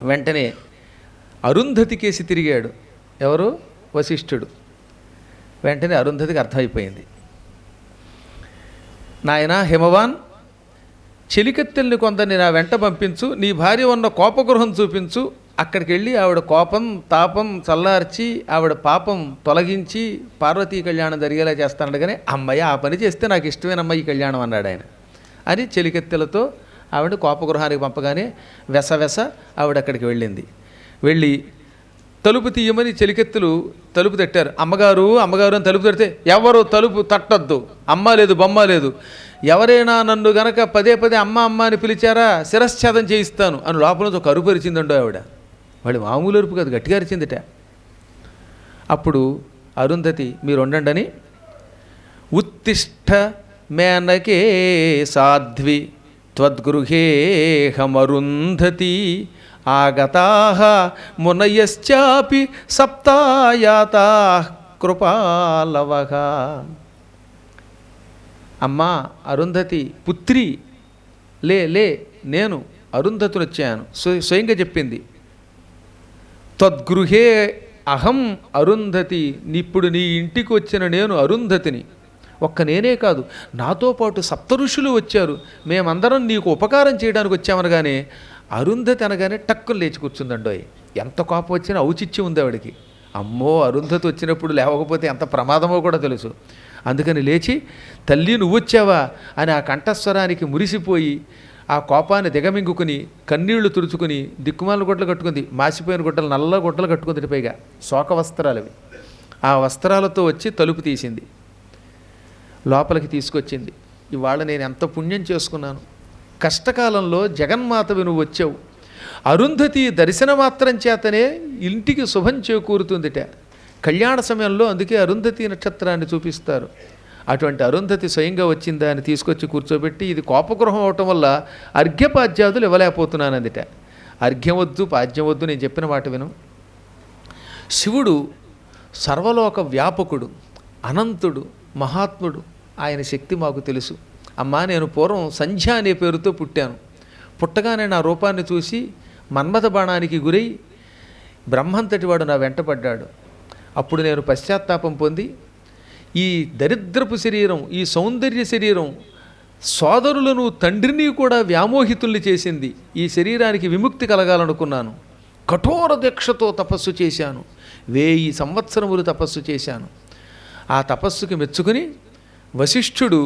వెంటనే అరుంధతి కేసి తిరిగాడు. ఎవరు? వశిష్ఠుడు. వెంటనే అరుంధతికి అర్థమైపోయింది. నాయన హిమవాన్, చెలికత్తెల్ని కొందరిని నా వెంట పంపించు, నీ భార్య ఉన్న కోపగృహం చూపించు, అక్కడికి వెళ్ళి ఆవిడ కోపం తాపం చల్లార్చి ఆవిడ పాపం తొలగించి పార్వతీ కళ్యాణం జరిగేలా చేస్తాడు. కానీ అమ్మయ్య, ఆ పని చేస్తే నాకు ఇష్టమేనమ్మ ఈ కళ్యాణం అన్నాడు ఆయన. అని చెలికత్తెలతో ఆవిడ కోపగృహానికి పంపగానే వెసవెస ఆవిడ అక్కడికి వెళ్ళింది. వెళ్ళి తలుపు తీయమని చెలికెత్తులు తలుపు తట్టారు. అమ్మగారు అమ్మగారు అని తలుపు తడితే ఎవరు తలుపు తట్టద్దు, అమ్మ లేదు బొమ్మ లేదు, ఎవరైనా నన్ను గనక పదే పదే అమ్మ అమ్మ అని పిలిచారా శిరశ్ఛేదం చేయిస్తాను అని లోపల నుంచి ఒక అరుపు అరిచిందండో ఆవిడ. వాడి మామూలు అరుపు కాదు, గట్టిగా అరిచిందిట. అప్పుడు అరుంధతి మీరు ఉండండి అని ఉత్తిష్ట మేనకే సాధ్వి త్వద్గృహేహమరుంధతి ఆగతాః మునయశ్చాపి సప్తాయాతాః కృపాలవః. అమ్మా అరుంధతి పుత్రి, లే లే, నేను అరుంధతిని వచ్చాను. స్వయంగా చెప్పింది. త్వద్గృహే అహం అరుంధతి, ఇప్పుడు నీ ఇంటికి వచ్చిన నేను అరుంధతిని. ఒక్క నేనే కాదు, నాతో పాటు సప్తఋషులు వచ్చారు, మేమందరం నీకు ఉపకారం చేయడానికి వచ్చామనగానే అరుంధతి అనగానే టక్కులు లేచి కూర్చుందండోయ్. ఎంత కోపం వచ్చినా ఔచిత్యం ఉంది ఆవిడికి. అమ్మో, అరుంధతి వచ్చినప్పుడు లేవకపోతే ఎంత ప్రమాదమో కూడా తెలుసు. అందుకని లేచి తల్లి నువ్వు వచ్చావా అని ఆ కంఠస్వరానికి మురిసిపోయి ఆ కోపాన్ని దిగమింగుకుని కన్నీళ్లు తుడుచుకుని దిక్కుమాల గుడ్డలు కట్టుకుంది. మాసిపోయిన గుడ్డలు నల్ల గుడ్డలు కట్టుకుంది, పైగా శోక వస్త్రాలు అవి. ఆ వస్త్రాలతో వచ్చి తలుపు తీసింది, లోపలికి తీసుకొచ్చింది. ఇవాళ నేను ఎంత పుణ్యం చేసుకున్నాను, కష్టకాలంలో జగన్మాతవి నువ్వు వచ్చావు. అరుంధతి దర్శన మాత్రం చేతనే ఇంటికి శుభం చేకూరుతుందిట కళ్యాణ సమయంలో. అందుకే అరుంధతి నక్షత్రాన్ని చూపిస్తారు. అటువంటి అరుంధతి స్వయంగా వచ్చిందా అని తీసుకొచ్చి కూర్చోబెట్టి, ఇది కోపగృహం అవటం వల్ల అర్ఘ్యపాద్యాదులు ఇవ్వలేకపోతున్నాను అందుట. అర్ఘ్యం వద్దు పాద్యం వద్దు, నేను చెప్పిన మాట విను. శివుడు సర్వలోక వ్యాపకుడు, అనంతుడు, మహాత్ముడు. ఆయన శక్తి మాకు తెలుసు. అమ్మా, నేను పూర్వం సంధ్య అనే పేరుతో పుట్టాను. పుట్టగానే నా రూపాన్ని చూసి మన్మథ బాణానికి గురై బ్రహ్మంతటి వాడు నా వెంటపడ్డాడు. అప్పుడు నేను పశ్చాత్తాపం పొంది ఈ దరిద్రపు శరీరం, ఈ సౌందర్య శరీరం సోదరులను తండ్రిని కూడా వ్యామోహితుల్ని చేసింది. ఈ శరీరానికి విముక్తి కలగాలనుకున్నాను. కఠోర దీక్షతో తపస్సు చేశాను. 1000 సంవత్సరములు తపస్సు చేశాను. ఆ తపస్సుకి మెచ్చుకుని వశిష్ఠుడు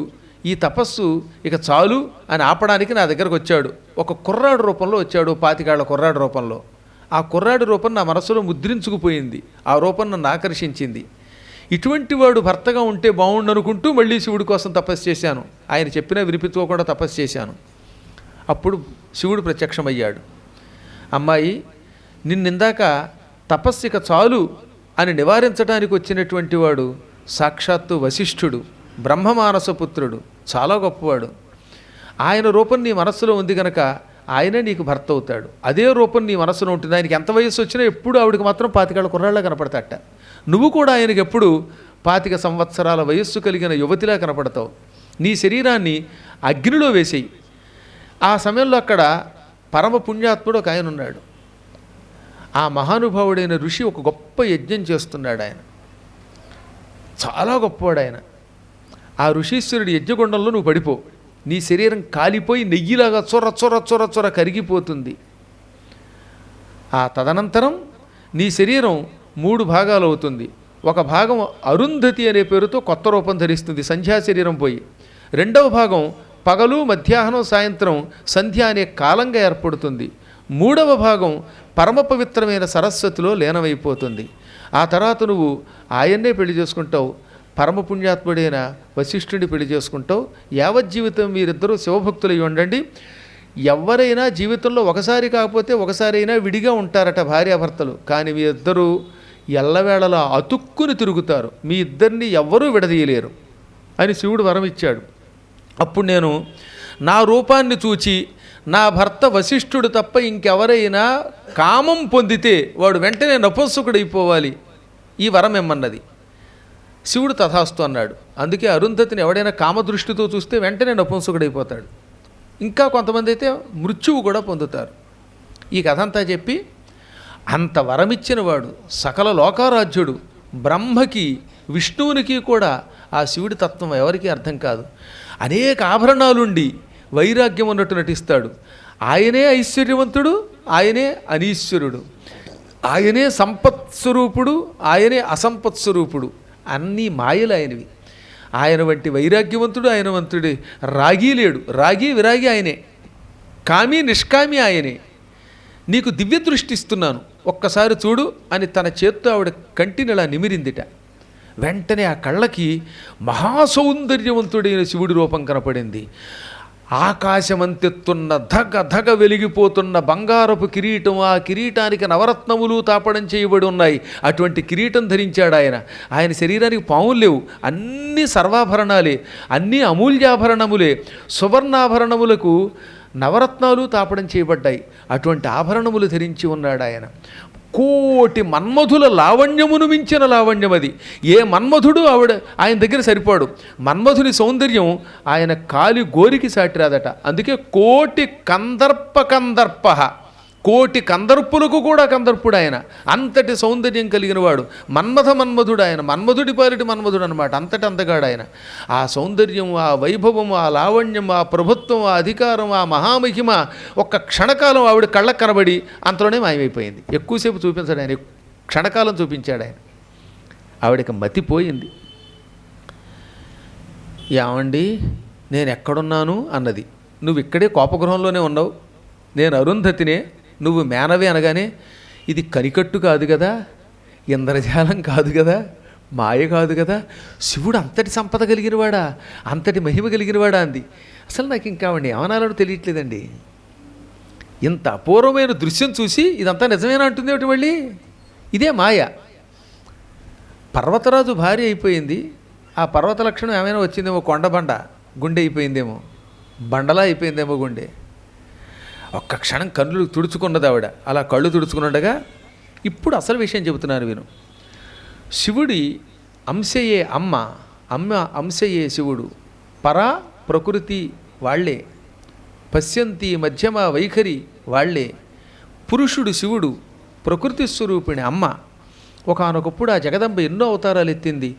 ఈ తపస్సు ఇక చాలు అని ఆపడానికి నా దగ్గరకు వచ్చాడు. ఒక కుర్రాడు రూపంలో వచ్చాడు, 25 ఏళ్ల కుర్రాడు రూపంలో. ఆ కుర్రాడి రూపం నా మనసులో ముద్రించుకుపోయింది. ఆ రూపం నన్ను ఆకర్షించింది. ఇటువంటి వాడు భర్తగా ఉంటే బాగుండనుకుంటూ మళ్ళీ శివుడి కోసం తపస్సు చేశాను. ఆయన చెప్పినా వినిపించుకోకుండా తపస్సు చేశాను. అప్పుడు శివుడు ప్రత్యక్షమయ్యాడు. అమ్మాయి, నిన్నిందాక తపస్సు ఇక చాలు అని నివారించడానికి వచ్చినటువంటి వాడు సాక్షాత్తు వశిష్ఠుడు, బ్రహ్మమానసపుత్రుడు, చాలా గొప్పవాడు. ఆయన రూపం నీ మనస్సులో ఉంది కనుక ఆయనే నీకు భర్త అవుతాడు. అదే రూపం నీ మనస్సులో ఉంటుంది. ఆయనకి ఎంత వయస్సు వచ్చినా ఎప్పుడు ఆవిడకి మాత్రం 25 ఏళ్ల కుర్రాళ్ళ కనపడతాట. నువ్వు కూడా ఆయనకి ఎప్పుడు 25 సంవత్సరాల వయస్సు కలిగిన యువతిలా కనపడతావు. నీ శరీరాన్ని అగ్నిలో వేసేయి. ఆ సమయంలో అక్కడ పరమ పుణ్యాత్ముడు ఒక ఆయన ఉన్నాడు. ఆ మహానుభావుడైన ఋషి ఒక గొప్ప యజ్ఞం చేస్తున్నాడు. ఆయన చాలా గొప్పవాడు. ఆయన ఆ ఋషీశ్వరుడి యజ్ఞగుండంలో నువ్వు పడిపో. నీ శరీరం కాలిపోయి నెయ్యిలాగా చొర చొర చొర చొర కరిగిపోతుంది. ఆ తదనంతరం నీ శరీరం 3 భాగాలు అవుతుంది. ఒక భాగం అరుంధతి అనే పేరుతో కొత్త రూపం ధరిస్తుంది, సంధ్యా శరీరం పోయి. రెండవ భాగం పగలు మధ్యాహ్నం సాయంత్రం సంధ్య అనే కాలంగా ఏర్పడుతుంది. మూడవ భాగం పరమ పవిత్రమైన సరస్వతిలో లీనమైపోతుంది. ఆ తర్వాత నువ్వు ఆయన్నే పెళ్లి చేసుకుంటావు. పరమపుణ్యాత్ముడైన వశిష్ఠుడిని పెళ్లి చేసుకుంటావు. యావజ్జీవితం మీరిద్దరూ శివభక్తులై ఉండండి. ఎవరైనా జీవితంలో ఒకసారి కాకపోతే ఒకసారైనా విడిగా ఉంటారట భార్యాభర్తలు. కానీ మీ ఇద్దరూ ఎల్లవేళలా అతుక్కుని తిరుగుతారు. మీ ఇద్దరిని ఎవ్వరూ విడదీయలేరు అని శివుడు వరం ఇచ్చాడు. అప్పుడు నేను నా రూపాన్ని చూచి నా భర్త వశిష్ఠుడు తప్ప ఇంకెవరైనా కామం పొందితే వాడు వెంటనే నపుంసకుడైపోవాలి, ఈ వరం ఏమన్నది. శివుడు తథాస్తు అన్నాడు. అందుకే అరుంధతిని ఎవడైనా కామదృష్టితో చూస్తే వెంటనే నపుంసకుడైపోతాడు. ఇంకా కొంతమంది అయితే మృత్యువు కూడా పొందుతారు. ఈ కథ అంతా చెప్పి అంత వరమిచ్చినవాడు సకల లోకారాధ్యుడు బ్రహ్మకి విష్ణువునికి కూడా ఆ శివుడి తత్వం ఎవరికీ అర్థం కాదు. అనేక ఆభరణాలుండి వైరాగ్యం ఉన్నట్టు నటిస్తాడు. ఆయనే ఐశ్వర్యవంతుడు, ఆయనే అనీశ్వరుడు, ఆయనే సంపత్స్వరూపుడు, ఆయనే అసంపత్స్వరూపుడు. అన్నీ మాయలు ఆయనవి. ఆయన వంటి వైరాగ్యవంతుడు ఆయన వంతుడి రాగి లేడు. రాగి విరాగి ఆయనే, కామి నిష్కామి ఆయనే. నీకు దివ్య దృష్టి ఇస్తున్నాను, ఒక్కసారి చూడు అని తన చేత్తో ఆవిడ కంటిని అలా నిమిరిందిట. వెంటనే ఆ కళ్ళకి మహాసౌందర్యవంతుడైన శివుడి రూపం కనపడింది. ఆకాశమంతెత్తున్న ధగ ధగ వెలిగిపోతున్న బంగారపు కిరీటం, ఆ కిరీటానికి నవరత్నములు తాపడం చేయబడి ఉన్నాయి. అటువంటి కిరీటం ధరించాడు ఆయన. ఆయన శరీరానికి పాములు లేవు, అన్నీ సర్వాభరణాలే, అన్నీ అమూల్యాభరణములే. సువర్ణాభరణములకు నవరత్నాలు తాపడం చేయబడ్డాయి. అటువంటి ఆభరణములు ధరించి ఉన్నాడు ఆయన. కోటి మన్మధుల లావణ్యమును మించిన లావణ్యం అది. ఏ మన్మధుడు ఆయన దగ్గర సరిపోడు. మన్మధుని సౌందర్యం ఆయన కాలి గోరికి సాటిరాదట. అందుకే కోటి కందర్ప, కోటి కందర్పులకు కూడా కందర్పుడు ఆయన. అంతటి సౌందర్యం కలిగిన వాడు మన్మధుడు ఆయన. మన్మధుడి పాలిటి మన్మధుడు అనమాట. అంతటి అందగాడు ఆయన. ఆ సౌందర్యం, ఆ వైభవం, ఆ లావణ్యం, ఆ ప్రభుత్వం, ఆ అధికారం, ఆ మహామహిమ ఒక్క క్షణకాలం ఆవిడ కళ్ళకు కనబడి అంతలోనే మాయమైపోయింది. ఎక్కువసేపు చూపించాడు ఆయన, క్షణకాలం చూపించాడు ఆయన. ఆవిడకి మతిపోయింది. ఏమండి నేను ఎక్కడున్నాను అన్నది. నువ్వు ఇక్కడే కోపగృహంలోనే ఉన్నావు, నేను అరుంధతినే, నువ్వు మేనవే అనగానే ఇది కనికట్టు కాదు కదా, ఇంద్రజాలం కాదు కదా, మాయ కాదు కదా, శివుడు అంతటి సంపద కలిగినవాడా, అంతటి మహిమ కలిగినవాడా అంది. అసలు నాకు ఇంకా ఏమనాలో తెలియట్లేదండి. ఇంత అపూర్వమైన దృశ్యం చూసి ఇదంతా నిజమేనా అంటుంది ఏమిటి మళ్ళీ. ఇదే మాయ. పర్వతరాజు భార్య అయిపోయింది. ఆ పర్వత లక్షణం ఏమైనా వచ్చిందేమో, కొండబండ గుండె అయిపోయిందేమో, బండలా అయిపోయిందేమో గుండె. ఒక్క క్షణం కళ్ళు తుడుచుకున్నది ఆవిడ. అలా కళ్ళు తుడుచుకున్నట్టుగా ఇప్పుడు అసలు విషయం చెబుతున్నాను విను. శివుడి అంశయే అమ్మ, అమ్మ అంశయే శివుడు. పరా ప్రకృతి వాళ్లే, పశ్యంతి మధ్యమ వైఖరి వాళ్లే. పురుషుడు శివుడు, ప్రకృతి స్వరూపిణి అమ్మ. ఒకానొకప్పుడు ఆ జగదంబ ఎన్నో అవతారాలు ఎత్తింది.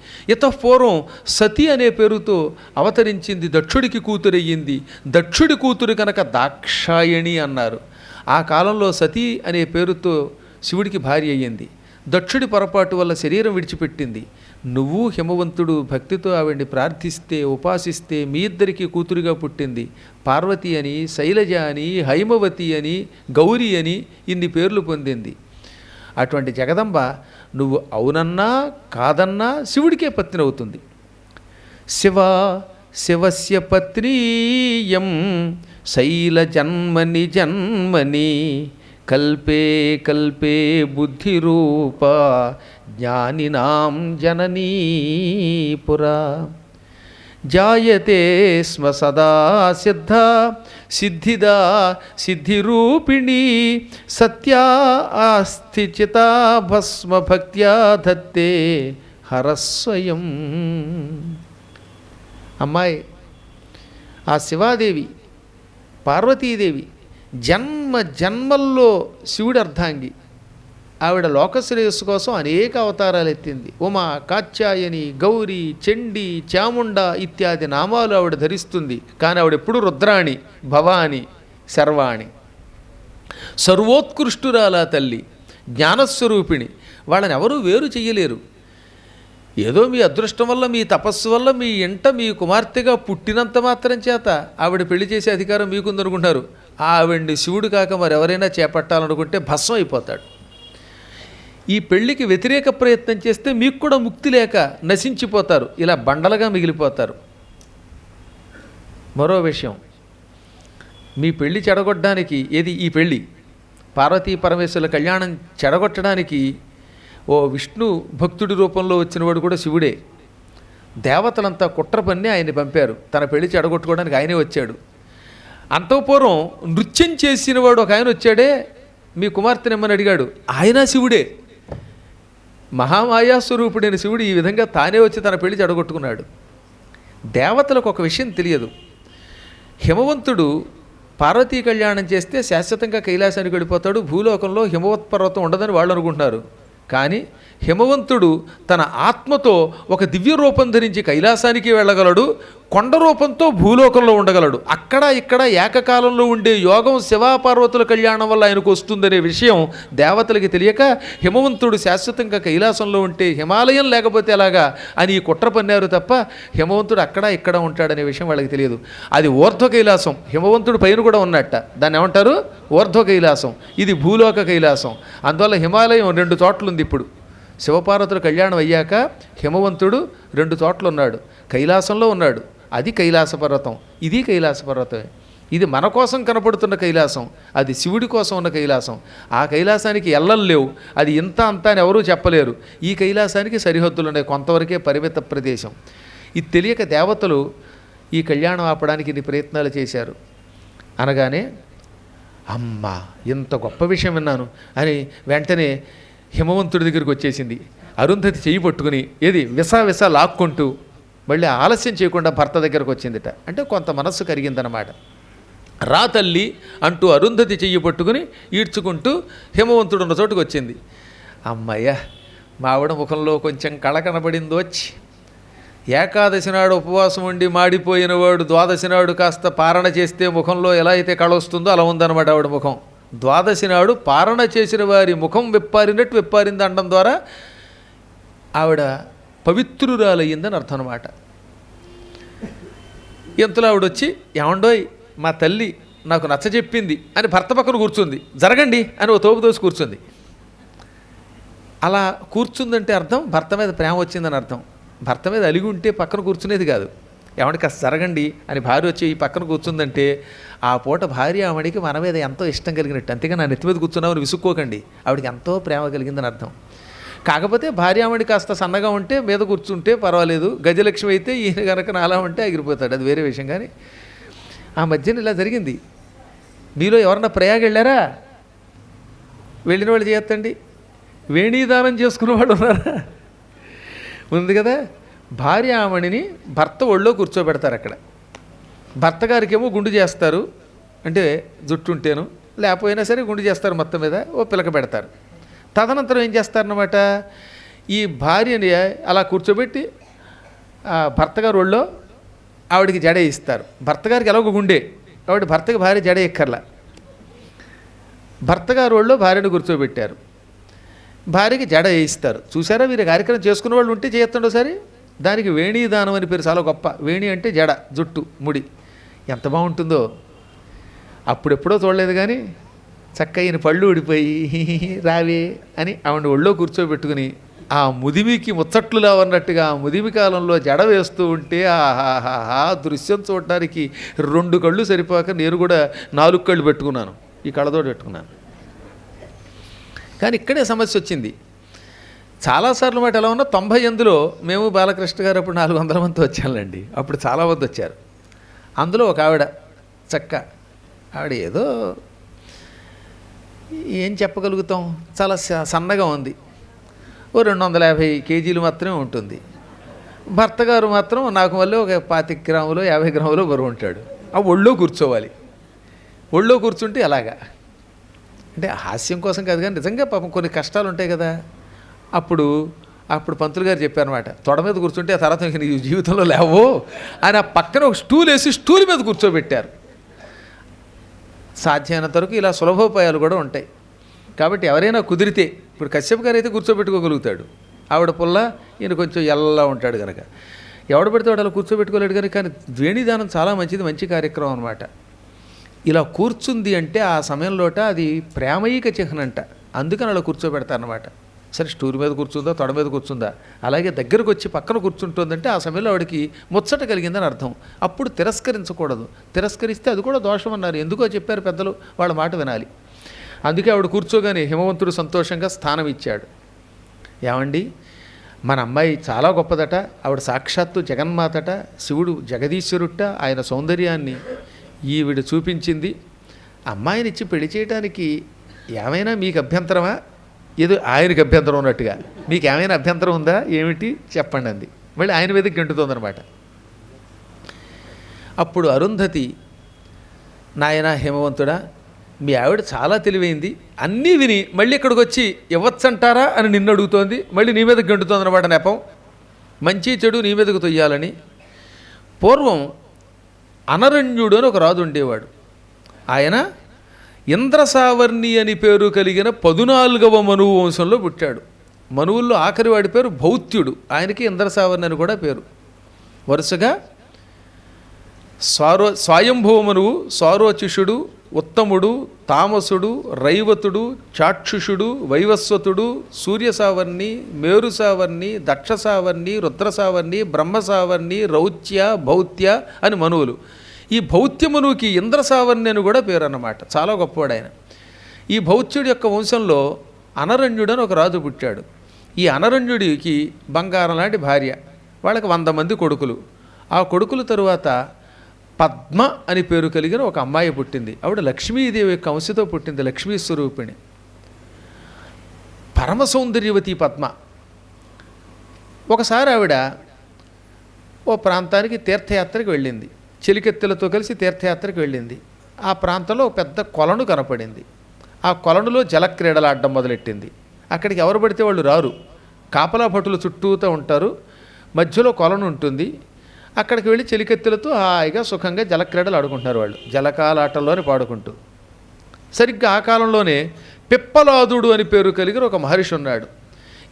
పూర్వం సతి అనే పేరుతో అవతరించింది, దక్షుడికి కూతురయ్యింది. దక్షుడి కూతురు కనుక దాక్షాయణి అన్నారు. ఆ కాలంలో సతి అనే పేరుతో శివుడికి భార్య అయ్యింది. దక్షుడి పొరపాటు వల్ల శరీరం విడిచిపెట్టింది. నువ్వు హిమవంతుడు భక్తితో ఆవిడ్ని ప్రార్థిస్తే, ఉపాసిస్తే మీ ఇద్దరికీ కూతురుగా పుట్టింది. పార్వతి అని, శైలజ అని, హైమవతి అని, గౌరీ అని ఇన్ని పేర్లు పొందింది. అటువంటి జగదంబ నువ్వు అవునన్నా కాదన్నా శివుడికే పత్ని అవుతుంది. శివస్య పత్నీయం శైలజన్మని జన్మని కల్పే కల్పే బుద్ధిరూప జ్ఞానినాం జననీపురా. జాయతే స్మ సదా సిద్ధ సిద్ధిదా సిద్ధిరూపిణి సత్యా ఆస్తి చితా భస్మ భక్త్యా ధత్తే హరస్వయం. అమ్మాయి, ఆ శివాదేవి పార్వతీదేవి జన్మ జన్మల్లో శివుడి అర్ధాంగి. ఆవిడ లోకశ్రేయస్సు కోసం అనేక అవతారాలు ఎత్తింది. ఉమా, కాత్యాయని, గౌరీ, చండీ, చాముండ ఇత్యాది నామాలు ఆవిడ ధరిస్తుంది. కానీ ఆవిడ ఎప్పుడు రుద్రాణి, భవాని, శర్వాణి. సర్వోత్కృష్టురాలా తల్లి, జ్ఞానస్వరూపిణి. వాళ్ళని ఎవరూ వేరు చెయ్యలేరు. ఏదో మీ అదృష్టం వల్ల, మీ తపస్సు వల్ల మీ ఇంట మీ కుమార్తెగా పుట్టినంత మాత్రం చేత ఆవిడ పెళ్లి చేసే అధికారం మీకుందనుకుంటారు. ఆవిడ్ని శివుడు కాక మరెవరైనా చేపట్టాలనుకుంటే భస్మం అయిపోతాడు. ఈ పెళ్లికి వ్యతిరేక ప్రయత్నం చేస్తే మీకు కూడా ముక్తి లేక నశించిపోతారు, ఇలా బండలుగా మిగిలిపోతారు. మరో విషయం, మీ పెళ్లి చెడగొట్టడానికి ఈ పెళ్ళి పార్వతీ పరమేశ్వరుల కళ్యాణం చెడగొట్టడానికి ఓ విష్ణు భక్తుడి రూపంలో వచ్చినవాడు కూడా శివుడే. దేవతలంతా కుట్ర పన్ని ఆయన్ని పంపారు. తన పెళ్లి చెడగొట్టుకోవడానికి ఆయనే వచ్చాడు. అంతఃపూర్వం నృత్యం చేసినవాడు ఒక ఆయన వచ్చాడే, మీ కుమార్తెనమ్మని అడిగాడు, ఆయన శివుడే. మహామాయాస్వరూపుడైన శివుడు ఈ విధంగా తానే వచ్చి తన పెళ్లి చెడగొట్టుకున్నాడు. దేవతలకు ఒక విషయం తెలియదు. హిమవంతుడు పార్వతీ కళ్యాణం చేస్తే శాశ్వతంగా కైలాసానికి వెళ్ళిపోతాడు, భూలోకంలో హిమవత్ పర్వతం ఉండదని వాళ్ళు అనుకుంటున్నారు. కానీ హిమవంతుడు తన ఆత్మతో ఒక దివ్య రూపం ధరించి కైలాసానికి వెళ్ళగలడు, కొండ రూపంతో భూలోకంలో ఉండగలడు. అక్కడ ఇక్కడ ఏకకాలంలో ఉండే యోగం శివాపార్వతుల కళ్యాణం వల్ల ఆయనకు వస్తుందనే విషయం దేవతలకి తెలియక హిమవంతుడు శాశ్వతంగా కైలాసంలో ఉంటే హిమాలయం లేకపోతే ఎలాగా అని ఈ కుట్ర పన్నారు తప్ప హిమవంతుడు అక్కడ ఇక్కడ ఉంటాడనే విషయం వాళ్ళకి తెలియదు. అది ఊర్ధ్వ కైలాసం, హిమవంతుడు పైన కూడా ఉన్నట్ట. దాన్ని ఏమంటారు? ఊర్ధ్వ కైలాసం. ఇది భూలోక కైలాసం. అందువల్ల హిమాలయం 2 చోట్ల ఉంది. ఇప్పుడు శివపార్వతుల కళ్యాణం అయ్యాక హిమవంతుడు 2 చోట్ల ఉన్నాడు. కైలాసంలో ఉన్నాడు, అది కైలాస పర్వతం, ఇది కైలాస పర్వతమే. ఇది మన కోసం కనపడుతున్న కైలాసం, అది శివుడి కోసం ఉన్న కైలాసం. ఆ కైలాసానికి ఎల్లలు లేవు, అది ఇంత అంత అని ఎవరూ చెప్పలేరు. ఈ కైలాసానికి సరిహద్దులు ఉన్నాయి, కొంతవరకే పరిమిత ప్రదేశం. ఇది తెలియక దేవతలు ఈ కళ్యాణం ఆపడానికి ఇన్ని ప్రయత్నాలు చేశారు. అనగానే అమ్మా ఇంత గొప్ప విషయం విన్నాను అని వెంటనే హిమవంతుడి దగ్గరికి వచ్చేసింది. అరుంధతి చెయ్యి పట్టుకుని ఏది విసా లాక్కుంటూ మళ్ళీ ఆలస్యం చేయకుండా భర్త దగ్గరకు వచ్చిందిట. అంటే కొంత మనస్సు కరిగిందనమాట. రా తల్లి అంటూ అరుంధతి చెయ్యి పట్టుకుని ఈడ్చుకుంటూ హిమవంతుడు ఉన్న చోటుకు వచ్చింది. అమ్మయ్య, మావిడ ముఖంలో కొంచెం కళ కనబడింది. వచ్చి ఏకాదశి నాడు ఉపవాసం ఉండి మాడిపోయినవాడు ద్వాదశి నాడు కాస్త పారణ చేస్తే ముఖంలో ఎలా అయితే కళ వస్తుందో అలా ఉందన్నమాట ఆవిడ ముఖం. ద్వాదశి నాడు పారణ చేసిన వారి ముఖం విప్పారినట్టు విప్పారింది అనడం ద్వారా ఆవిడ పవిత్రురాలయ్యిందని అర్థం అనమాట. ఎంతలో ఆవిడ వచ్చి ఏమండోయ్ మా తల్లి నాకు నచ్చజెప్పింది అని భర్త పక్కన కూర్చుంది. జరగండి అని ఓ తోపు దోసి కూర్చుంది. అలా కూర్చుందంటే అర్థం భర్త మీద ప్రేమ వచ్చిందని అర్థం. భర్త మీద అలిగి ఉంటే పక్కన కూర్చునేది కాదు. ఏమంటే కాస్త జరగండి అని భార్య వచ్చి ఈ పక్కన కూర్చుందంటే ఆ పూట భార్య ఆవిడికి మన మీద ఎంతో ఇష్టం కలిగినట్టు. అంతేగా నా నెత్తి మీద కూర్చున్నామని విసుక్కోకండి, ఆవిడికి ఎంతో ప్రేమ కలిగిందని అర్థం. కాకపోతే భార్య ఆవిడ కాస్త సన్నగా ఉంటే మీద కూర్చుంటే పర్వాలేదు, గజలక్ష్మి అయితే ఈయన కనుక నాలా ఉంటే ఎగిరిపోతాడు, అది వేరే విషయం. కానీ ఆ మధ్యన ఇలా జరిగింది. మీలో ఎవరన్నా ప్రయాగ వెళ్ళారా? వెళ్ళిన వాళ్ళు చేయొద్దండి. వేణీదానం చేసుకున్న వాళ్ళు ఉన్నారా? ఉంది కదా. భార్య ఆమణిని భర్త ఒళ్ళో కూర్చోబెడతారు. అక్కడ భర్త గారికి ఏమో గుండు చేస్తారు, అంటే జుట్టు ఉంటేను లేకపోయినా సరే గుండు చేస్తారు, మొత్తం మీద ఓ పిలక పెడతారు. తదనంతరం ఏం చేస్తారన్నమాట, ఈ భార్యని అలా కూర్చోబెట్టి భర్త గారు ఒళ్ళో ఆవిడికి జడ ఇస్తారు. భర్త గారికి ఎలాగో గుండే కాబట్టి భర్తకి భార్య జడ ఎక్కర్లా. భర్త గారు ఒళ్ళో భార్యను కూర్చోబెట్టారు, భార్యకి జడ వేయిస్తారు. చూసారా, మీరు కార్యక్రమం చేసుకునే వాళ్ళు ఉంటే చేయొద్దండి ఒకసారి. దానికి వేణీదానం అని పేరు, చాలా గొప్ప. వేణి అంటే జడ, జుట్టు, ముడి. ఎంత బాగుంటుందో. అప్పుడెప్పుడో చూడలేదు కానీ చక్కగా ఈయన పళ్ళు ఊడిపోయి రావే అని ఆవిడ ఒళ్ళో కూర్చోబెట్టుకుని ఆ ముదిమికి ముచ్చట్లులా ఉన్నట్టుగా ఆ ముదిమి కాలంలో జడ వేస్తూ ఉంటే ఆహాహా దృశ్యం చూడటానికి 2 కళ్ళు సరిపోక నేను కూడా 4 కళ్ళు పెట్టుకున్నాను, ఈ కళ్ళతోటి పెట్టుకున్నాను. కానీ ఇక్కడే సమస్య వచ్చింది. చాలాసార్లు మాట ఎలా ఉన్నా 98లో మేము బాలకృష్ణ గారు అప్పుడు 400 మంది వచ్చానండి. అప్పుడు చాలామంది వచ్చారు. అందులో ఒక ఆవిడ చక్క, ఆవిడ ఏదో ఏం చెప్పగలుగుతాం, చాలా సన్నగా ఉంది, ఓ 250 కేజీలు మాత్రమే ఉంటుంది. భర్త గారు మాత్రం నాకు వల్ల ఒక 25 గ్రాములు 50 గ్రాములు బరువు ఉంటాడు. ఆ ఒళ్ళో కూర్చోవాలి. ఒళ్ళో కూర్చుంటే అలాగా, అంటే హాస్యం కోసం కాదు కానీ నిజంగా పాపం కొన్ని కష్టాలు ఉంటాయి కదా. అప్పుడు పంతులు గారు చెప్పారనమాట, తొడ మీద కూర్చుంటే ఆ తర్వాత నీ జీవితంలో లేవో అని ఆ పక్కన ఒక స్టూల్ వేసి స్టూల్ మీద కూర్చోబెట్టారు. సాధ్యమైనంత వరకు ఇలా సులభోపాయాలు కూడా ఉంటాయి. కాబట్టి ఎవరైనా కుదిరితే, ఇప్పుడు కశ్యప్ గారు అయితే కూర్చోబెట్టుకోగలుగుతాడు, ఆవిడ పుల్ల, ఈయన కొంచెం ఎల్లా ఉంటాడు కనుక ఎవడ పెడితే వాడు అలా కూర్చోబెట్టుకోలేడు కనుక. కానీ వేణిదానం చాలా మంచిది, మంచి కార్యక్రమం అనమాట. ఇలా కూర్చుంది అంటే ఆ సమయంలోట అది ప్రేమైక చిహ్నంట, అందుకని అలా కూర్చోబెడతారనమాట. సరే స్టూల్ మీద కూర్చుందా, తొడ మీద కూర్చుందా, అలాగే దగ్గరకు వచ్చి పక్కన కూర్చుంటుందంటే ఆ సమయంలో ఆవిడకి ముచ్చట కలిగిందని అర్థం. అప్పుడు తిరస్కరించకూడదు, తిరస్కరిస్తే అది కూడా దోషం అన్నారు. ఎందుకో చెప్పారు పెద్దలు, వాళ్ళ మాట వినాలి. అందుకే ఆవిడ కూర్చోగానే హిమవంతుడు సంతోషంగా స్థానం ఇచ్చాడు. ఏమండి, మన అమ్మాయి చాలా గొప్పదట, ఆవిడ సాక్షాత్తు జగన్మాతట, శివుడు జగదీశ్వరుట, ఆయన సౌందర్యాన్ని ఈవిడ చూపించింది. అమ్మాయినిచ్చి పెళ్లి చేయడానికి ఏమైనా మీకు అభ్యంతరమా? ఏదో ఆయనకి అభ్యంతరం ఉన్నట్టుగా మీకు ఏమైనా అభ్యంతరం ఉందా, ఏమిటి చెప్పండి అంది. మళ్ళీ ఆయన మీదకి గంటుతోందనమాట. అప్పుడు అరుంధతి నాయన హిమవంతుడా, మీ ఆవిడ చాలా తెలివైంది, అన్నీ విని మళ్ళీ ఇక్కడికి వచ్చి ఇవ్వచ్చంటారా అని నిన్ను అడుగుతోంది, మళ్ళీ నీ మీదకి గంటుతోంది అనమాట నెపం. మంచి చెడు నీ మీదకు తొయ్యాలని. పూర్వం అనరణ్యుడు అని ఒక రాజు ఉండేవాడు. ఆయన ఇంద్రసావర్ణి అని పేరు కలిగిన 14వ మనువు వంశంలో పుట్టాడు. మనువుల్లో ఆఖరి వాడి పేరు భౌత్యుడు, ఆయనకి ఇంద్రసావర్ణి అని కూడా పేరు. వరుసగా స్వయంభవ మనువు, సారోచిషుడు, ఉత్తముడు, తామసుడు, రైవతుడు, చాక్షుషుడు, వైవస్వతుడు, సూర్యసావర్ణి, మేరుసావర్ణి, దక్షసావర్ణి, రుద్రసావర్ణి, బ్రహ్మసావర్ణి, రౌత్య, భౌత్య అని మనువులు. ఈ భౌత్య మనువుకి ఇంద్రసావర్ణి అని కూడా పేరు అన్నమాట. చాలా గొప్పవాడు ఆయన. ఈ భౌత్యుడి యొక్క వంశంలో అనరణ్యుడు అని ఒక రాజు పుట్టాడు. ఈ అనరణ్యుడికి బంగారం లాంటి భార్య, వాళ్ళకి 100 మంది కొడుకులు. ఆ కొడుకుల తరువాత పద్మ అని పేరు కలిగిన ఒక అమ్మాయి పుట్టింది. ఆవిడ లక్ష్మీదేవి యొక్క అంశతో పుట్టింది, లక్ష్మీ స్వరూపిణి, పరమ సౌందర్యవతి పద్మ. ఒకసారి ఆవిడ ఓ ప్రాంతానికి తీర్థయాత్రకు వెళ్ళింది, చెలికెత్తెలతో కలిసి తీర్థయాత్రకు వెళ్ళింది. ఆ ప్రాంతంలో పెద్ద కొలను కనపడింది. ఆ కొలనులో జలక్రీడలాడడం మొదలెట్టింది. అక్కడికి ఎవరు పడితే వాళ్ళు రారు, కాపలా భటులు చుట్టూతో ఉంటారు, మధ్యలో కొలను ఉంటుంది. అక్కడికి వెళ్ళి చెలికెత్తులతో హాయిగా సుఖంగా జలక్రీడలు ఆడుకుంటున్నారు వాళ్ళు, జలకాలాటల్లోనే పాడుకుంటూ. సరిగ్గా ఆ కాలంలోనే పిప్పలాదుడు అని పేరు కలిగిన ఒక మహర్షి ఉన్నాడు.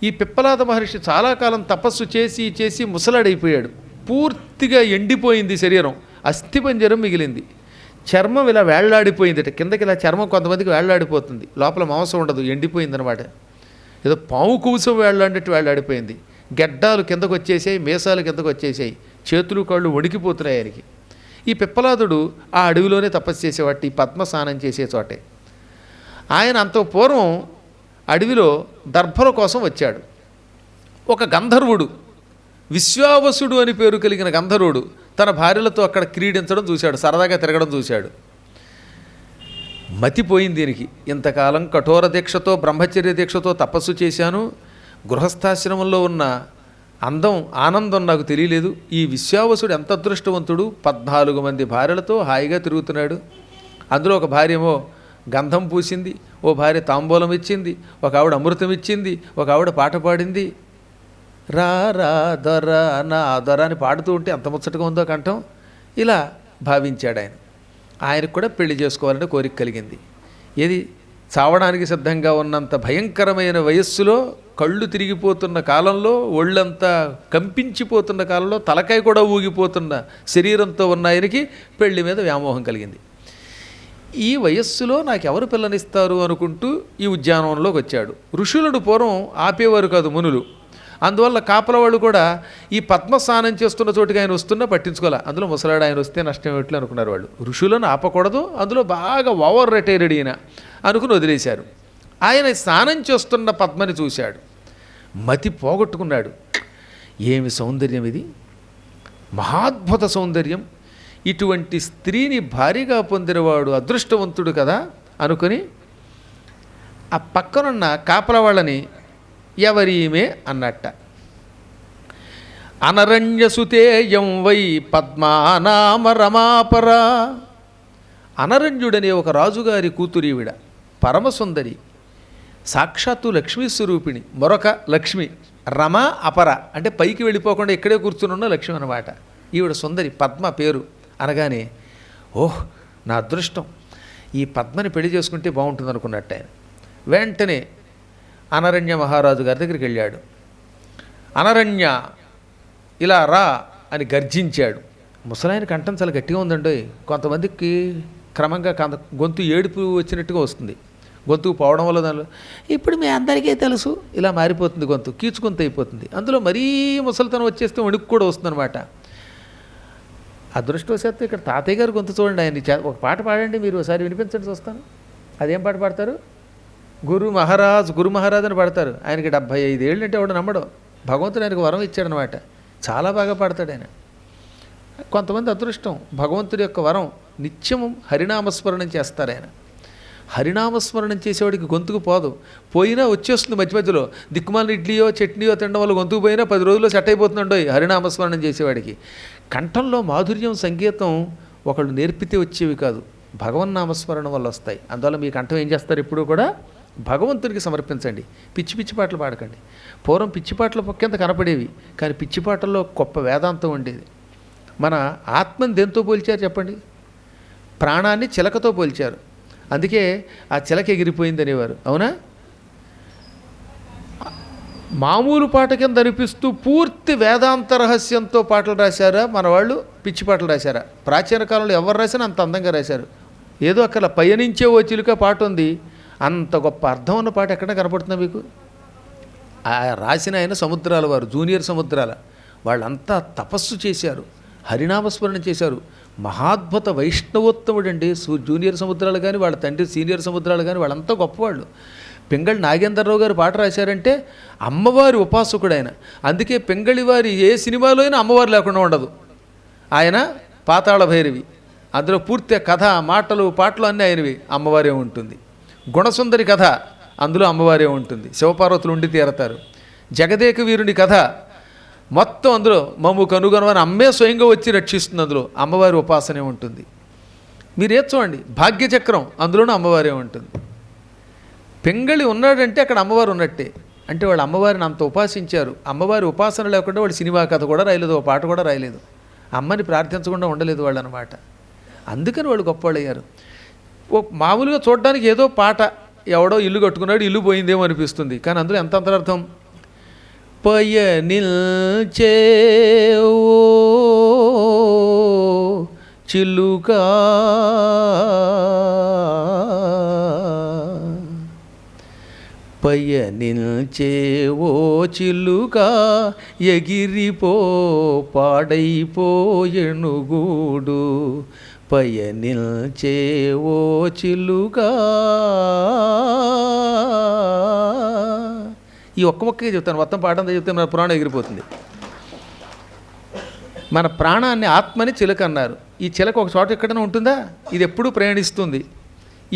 ఈ పిప్పలాద మహర్షి చాలా కాలం తపస్సు చేసి చేసి ముసలాడైపోయాడు. పూర్తిగా ఎండిపోయింది శరీరం, అస్థిపంజరం మిగిలింది. చర్మం ఇలా వేళ్లాడిపోయింది, కిందకి ఇలా చర్మం కొంతమందికి వేళ్లాడిపోతుంది, లోపల మాంసం ఉండదు, ఎండిపోయిందనమాట. ఏదో పాము కూసం వేళ్లాడినట్టు వేళ్లాడిపోయింది. గెడ్డాలు కిందకు వచ్చేసాయి, మీసాలు కిందకు వచ్చేసాయి, చేతులు కాళ్ళు వణికిపోతున్నాయి ఆయనకి. ఈ పిప్పలాదుడు ఆ అడవిలోనే తపస్సు చేసేవాటి, ఈ పద్మ స్నానం చేసే చోటే. ఆయన అంత పూర్వం అడవిలో దర్భల కోసం వచ్చాడు. ఒక గంధర్వుడు, విశ్వావసుడు అని పేరు కలిగిన గంధర్వుడు తన భార్యలతో అక్కడ క్రీడించడం చూశాడు, సరదాగా తిరగడం చూశాడు. మతిపోయింది దీనికి. ఇంతకాలం కఠోర దీక్షతో బ్రహ్మచర్య దీక్షతో తపస్సు చేశాను, గృహస్థాశ్రమంలో ఉన్న ఆనందం నాకు తెలియలేదు. ఈ విశ్వావసుడు ఎంత అదృష్టవంతుడు, 14 మంది భార్యలతో హాయిగా తిరుగుతున్నాడు. అందులో ఒక భార్య ఏమో గంధం పూసింది, ఓ భార్య తాంబూలం ఇచ్చింది, ఒక ఆవిడ అమృతం ఇచ్చింది, ఒక ఆవిడ పాట పాడింది. రా రా దొర నా దొర అని పాడుతూ ఉంటే అంత ముచ్చటగా ఉందో కంఠం. ఇలా భావించాడు ఆయన. ఆయనకు కూడా పెళ్లి చేసుకోవాలని కోరిక కలిగింది. ఏది చావడానికి సిద్ధంగా ఉన్నంత భయంకరమైన వయస్సులో, కళ్ళు తిరిగిపోతున్న కాలంలో, ఒళ్ళంతా కంపించిపోతున్న కాలంలో, తలకాయ కూడా ఊగిపోతున్న శరీరంతో ఉన్న ఆయనకి పెళ్లి మీద వ్యామోహం కలిగింది. ఈ వయస్సులో నాకెవరు పిల్లనిస్తారు అనుకుంటూ ఈ ఉద్యానవనంలోకి వచ్చాడు. ఋషులను పూర్వం ఆపేవారు కాదు మునులు. అందువల్ల కాపల వాళ్ళు కూడా ఈ పద్మ స్నానం చేస్తున్న చోటుకి ఆయన వస్తున్నా పట్టించుకోలే. అందులో ముసలాడు ఆయన వస్తే నష్టం ఎట్లు అనుకున్నారు వాళ్ళు. ఋషులను ఆపకూడదు, అందులో బాగా ఓవర్ రిటైర్డ్ ఈయన అనుకుని వదిలేశారు. ఆయన స్నానం చేస్తున్న పద్మని చూశాడు, మతి పోగొట్టుకున్నాడు. ఏమి సౌందర్యం ఇది, మహాద్భుత సౌందర్యం, ఇటువంటి స్త్రీని భారీగా పొందినవాడు అదృష్టవంతుడు కదా అనుకుని ఆ పక్కనున్న కాపల వాళ్ళని ఎవరీమే అన్నట్ట. అనరణ్యసుతేయం వై పద్మానామ రమాపరా. అనరణ్యుడనే ఒక రాజుగారి కూతురీవిడ, పరమసుందరి, సాక్షాత్తు లక్ష్మీ స్వరూపిణి, మరొక లక్ష్మి, రమ అపర అంటే పైకి వెళ్ళిపోకుండా ఇక్కడే కూర్చుని ఉన్న లక్ష్మి అన్నమాట. ఈవిడ సుందరి, పద్మ పేరు. అనగానే ఓహ్ నా అదృష్టం, ఈ పద్మని పెళ్లి చేసుకుంటే బాగుంటుంది అనుకున్నట్టు ఆయన. వెంటనే అనరణ్య మహారాజు గారి దగ్గరికి వెళ్ళాడు. అనరణ్య ఇలా రా అని గర్జించాడు. ముసలాయన కంఠం చాలా గట్టిగా ఉందండి. కొంతమందికి క్రమంగా గొంతు ఏడుపు వచ్చినట్టుగా వస్తుంది, గొంతుకు పోవడం వల్ల దానిలో ఇప్పుడు మీ అందరికీ తెలుసు ఇలా మారిపోతుంది, గొంతు కీచుకొంత అయిపోతుంది. అందులో మరీ ముసలితనం వచ్చేస్తే వణుకు కూడా వస్తుందన్నమాట. అదృష్టవశాత్తు ఇక్కడ తాతయ్య గారు గొంతు చూడండి, ఆయన ఒక పాట పాడండి మీరు, ఒకసారి వినిపించండి చూస్తాను. అదేం పాట పాడతారు? గురు మహారాజ్ అని పాడతారు. ఆయనకి 75 ఏళ్ళు అంటే ఎవడు నమ్మడం. భగవంతుడు ఆయనకు వరం ఇచ్చాడనమాట, చాలా బాగా పాడతాడు ఆయన. కొంతమంది అదృష్టం, భగవంతుడి యొక్క వరం, నిత్యం హరినామస్మరణం చేస్తారు ఆయన. హరినామస్మరణం చేసేవాడికి గొంతుకు పోదు, పోయినా వచ్చేస్తుంది మధ్య మధ్యలో. దిక్కుమాలిన ఇడ్లీయో చట్నీయో తినడం వల్ల గొంతుకు పోయినా 10 రోజుల్లో సెట్ అయిపోతుండో హరినామస్మరణం చేసేవాడికి. కంఠంలో మాధుర్యం, సంగీతం ఒకళ్ళు నేర్పితే వచ్చేవి కాదు, భగవన్నామస్మరణ వల్ల వస్తాయి. అందువల్ల మీ కంఠం ఏం చేస్తారు, ఇప్పుడు కూడా భగవంతుడికి సమర్పించండి. పిచ్చి పిచ్చి పాటలు పాడకండి. పూర్వం పిచ్చి పాటలు కింద కనపడేవి, కానీ పిచ్చి పాటల్లో గొప్ప వేదాంతం ఉండేది. మన ఆత్మని దేంతో పోల్చారు చెప్పండి? ప్రాణాన్ని చిలకతో పోల్చారు. అందుకే ఆ చిలక ఎగిరిపోయింది అనేవారు, అవునా? మామూలు పాట కింద అనిపిస్తూ పూర్తి వేదాంత రహస్యంతో పాటలు రాశారా మన వాళ్ళు? పిచ్చి పాటలు రాశారా? ప్రాచీన కాలంలో ఎవరు రాసినా అంత అందంగా రాశారు. ఏదో అక్కడ పయనించే ఓ చిలుక పాట ఉంది, అంత గొప్ప అర్థం ఉన్న పాట ఎక్కడ కనపడుతుందా మీకు? ఆ రాసిన ఆయన సముద్రాల వారు, జూనియర్ సముద్రాల వాళ్ళంతా తపస్సు చేశారు, హరినామస్మరణ చేశారు. మహాద్భుత వైష్ణవోత్తముడండి జూనియర్ సముద్రాలు కానీ, వాళ్ళ తండ్రి సీనియర్ సముద్రాలు కానీ, వాళ్ళంతా గొప్పవాళ్ళు. పింగళి నాగేంద్రరావు గారు పాట రాశారంటే అమ్మవారి ఉపాసకుడు ఆయన. అందుకే పింగళి వారి ఏ సినిమాలో అయినా అమ్మవారు లేకుండా ఉండదు. ఆయన పాతాళ భైరవి, అందులో పూర్తి కథ, మాటలు, పాటలు అన్నీ ఆయనవి, అమ్మవారే ఉంటుంది. గుణసుందరి కథ, అందులో అమ్మవారే ఉంటుంది, శివపార్వతులు ఉండి తీరతారు. జగదేక వీరుని కథ మొత్తం అందులో మమ్ము కనుగొనవని అమ్మే స్వయంగా వచ్చి రక్షిస్తుంది, అందులో అమ్మవారి ఉపాసనే ఉంటుంది. మీరు చూడండి, భాగ్యచక్రం అందులోనూ అమ్మవారే ఉంటుంది. పింగళి ఉన్నాడంటే అక్కడ అమ్మవారు ఉన్నట్టే. అంటే వాళ్ళు అమ్మవారిని అంత ఉపాసించారు. అమ్మవారి ఉపాసన లేకుండా వాళ్ళు సినిమా కథ కూడా రాయలేదు, ఓ పాట కూడా రాయలేదు. అమ్మని ప్రార్థించకుండా ఉండలేదు వాళ్ళు అనమాట. అందుకని వాళ్ళు గొప్పవాళ్ళు అయ్యారు. ఓ మామూలుగా చూడడానికి ఏదో పాట, ఎవడో ఇల్లు కట్టుకున్నాడు, ఇల్లు పోయిందేమో అనిపిస్తుంది, కానీ అందులో ఎంత అంతరార్థం. పయనిల్చే ఓ చిలుకా పయనిల్చే ఓ చిలుకా ఎగిరిపో పాడైపోయెనుగూడు పయనిల్చే ఓ చిలుకా. ఈ ఒక్క మొక్కగా చెప్తాను, మొత్తం పాఠంతో చెప్తే మన ప్రాణం ఎగిరిపోతుంది. మన ప్రాణాన్ని, ఆత్మని చిలక అన్నారు. ఈ చిలక ఒక చోట ఎక్కడైనా ఉంటుందా? ఇది ఎప్పుడూ ప్రయాణిస్తుంది.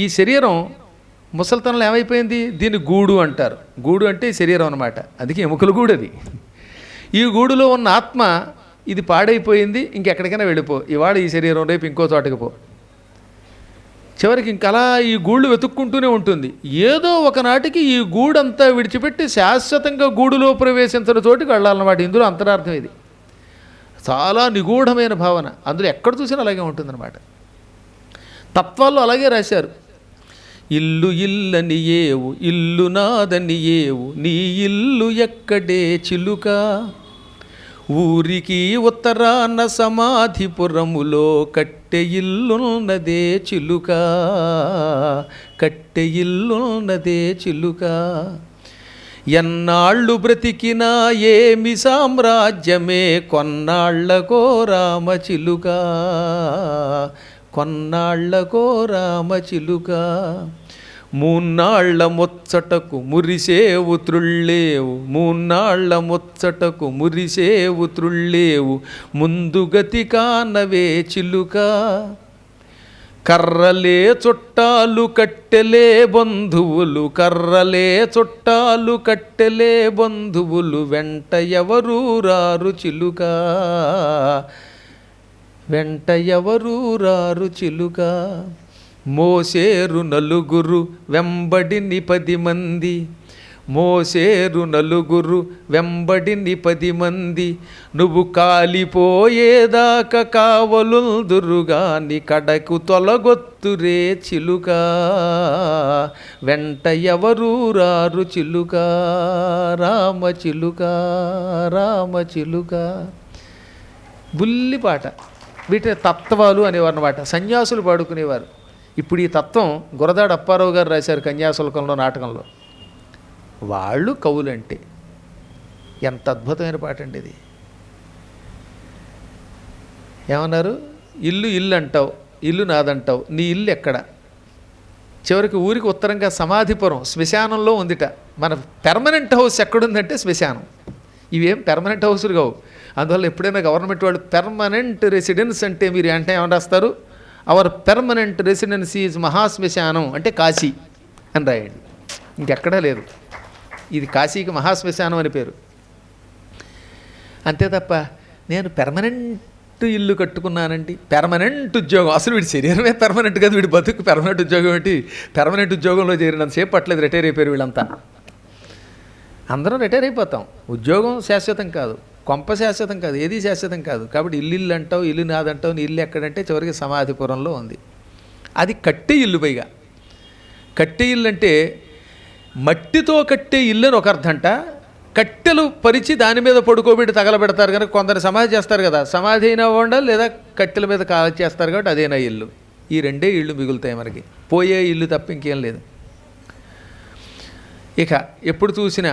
ఈ శరీరం ముసలితనంలో ఏమైపోయింది? దీన్ని గూడు అంటారు. గూడు అంటే ఈ శరీరం అన్నమాట, అందుకే ఎముకల గూడు అది. ఈ గూడులో ఉన్న ఆత్మ ఇది పాడైపోయింది, ఇంకెక్కడికైనా వెళ్ళిపో, ఇవాళ ఈ శరీరం, రేపు ఇంకో చోటకి పో. చివరికి ఇంకలా ఈ గూళ్ళు వెతుక్కుంటూనే ఉంటుంది. ఏదో ఒకనాటికి ఈ గూడంతా విడిచిపెట్టి శాశ్వతంగా గూడులో ప్రవేశించిన చోటికి వెళ్ళాలన్నమాట. ఇందులో అంతరార్థం ఇది. చాలా నిగూఢమైన భావన, అందులో ఎక్కడ చూసినా అలాగే ఉంటుందన్నమాట. తత్వాల్లో అలాగే రాశారు. ఇల్లు ఇల్లని ఏవు, ఇల్లు నాదని ఏవు, నీ ఇల్లు ఎక్కడే చిలుక, ఊరికి ఉత్తరాన సమాధిపురములో కట్టె ఇల్లున్నదే చిలుక, కట్టె ఇల్లున్నదే చిలుక. ఎన్నాళ్ళు బ్రతికినా ఏమి సామ్రాజ్యమే, కొన్నాళ్లకో రామ చిలుక, కొన్నాళ్లకో రామ చిలుక. మూన్నాళ్ల ముచ్చటకు మురిసేవు త్రుళ్ళేవు, మూన్నాళ్ల ముచ్చటకు మురిసేవు త్రుళ్ళేవు, ముందు గతి కానవే చిలుక. కర్రలే చుట్టాలు కట్టెలే బంధువులు, కర్రలే చుట్టాలు కట్టెలే బంధువులు, వెంట ఎవరు రారు చిలుక, వెంట ఎవరు రారు చిలుక. మోసేరు నలుగురు వెంబడిని 10 మంది, మోసేరు నలుగురు వెంబడిని 10 మంది, నువ్వు కాలిపోయేదాకా కావలుదురుగాని కడకు తొలగొత్తురే చిలుక, వెంట ఎవరు రారు చిలుక, రామ చిలుక, రామ చిలుక. బుల్లి పాట. వీటిని తత్వాలు అనేవారు అన్నమాట, సన్యాసులు పాడుకునేవారు. ఇప్పుడు ఈ తత్వం గురదాడ అప్పారావు గారు రాశారు కన్యాశుల్కంలో, నాటకంలో. వాళ్ళు కవులంటే ఎంత అద్భుతమైన పాట అండి ఇది. ఏమన్నారు? ఇల్లు ఇల్లు అంటావు, ఇల్లు నాదంటావు, నీ ఇల్లు ఎక్కడ? చివరికి ఊరికి ఉత్తరంగా సమాధిపురం శ్మశానంలో ఉందిట. మన పెర్మనెంట్ హౌస్ ఎక్కడుందంటే శ్మశానం. ఇవేం పెర్మనెంట్ హౌస్లు కావు. అందువల్ల ఎప్పుడైనా గవర్నమెంట్ వాళ్ళు పెర్మనెంట్ రెసిడెన్స్ అంటే మీరు అంటే ఏమని రాస్తారు? అవర్ పెర్మనెంట్ రెసిడెన్సీ ఈజ్ మహాశ్మశానం అంటే కాశీ అని రాయండి, ఇంకెక్కడా లేదు. ఇది కాశీకి మహాశ్మశానం అని పేరు. అంతే తప్ప నేను పెర్మనెంట్ ఇల్లు కట్టుకున్నానండి, పెర్మనెంట్ ఉద్యోగం. అసలు వీడి శరీరమే పెర్మనెంట్ కదా, వీడి బతుకు పెర్మనెంట్ ఉద్యోగం ఏంటి? పెర్మనెంట్ ఉద్యోగంలో చేరినంతసేపు పట్టలేదు, రిటైర్ అయిపోయారు వీళ్ళంతా. అందరం రిటైర్ అయిపోతాం. ఉద్యోగం శాశ్వతం కాదు, కొంప శాశ్వతం కాదు, ఏది శాశ్వతం కాదు. కాబట్టి ఇల్లు అంటావు, ఇల్లు నాదంటావు, నీ ఇల్లు ఎక్కడంటే చివరికి సమాధిపురంలో ఉంది. అది కట్టే ఇల్లు. పైగా కట్టే ఇల్లు అంటే మట్టితో కట్టే ఇల్లు అని ఒక అర్థంట. కట్టెలు పరిచి దాని మీద పడుకోబెట్టి తగలబెడతారు కనుక కొందరు సమాధి చేస్తారు కదా, సమాధి అయినా ఉండాలి లేదా కట్టెల మీద కాల్ చేస్తారు కాబట్టి అదేనా ఇల్లు. ఈ రెండే ఇళ్ళు మిగులుతాయి మనకి, పోయే ఇల్లు తప్ప ఇంకేం లేదు. ఇక ఎప్పుడు చూసినా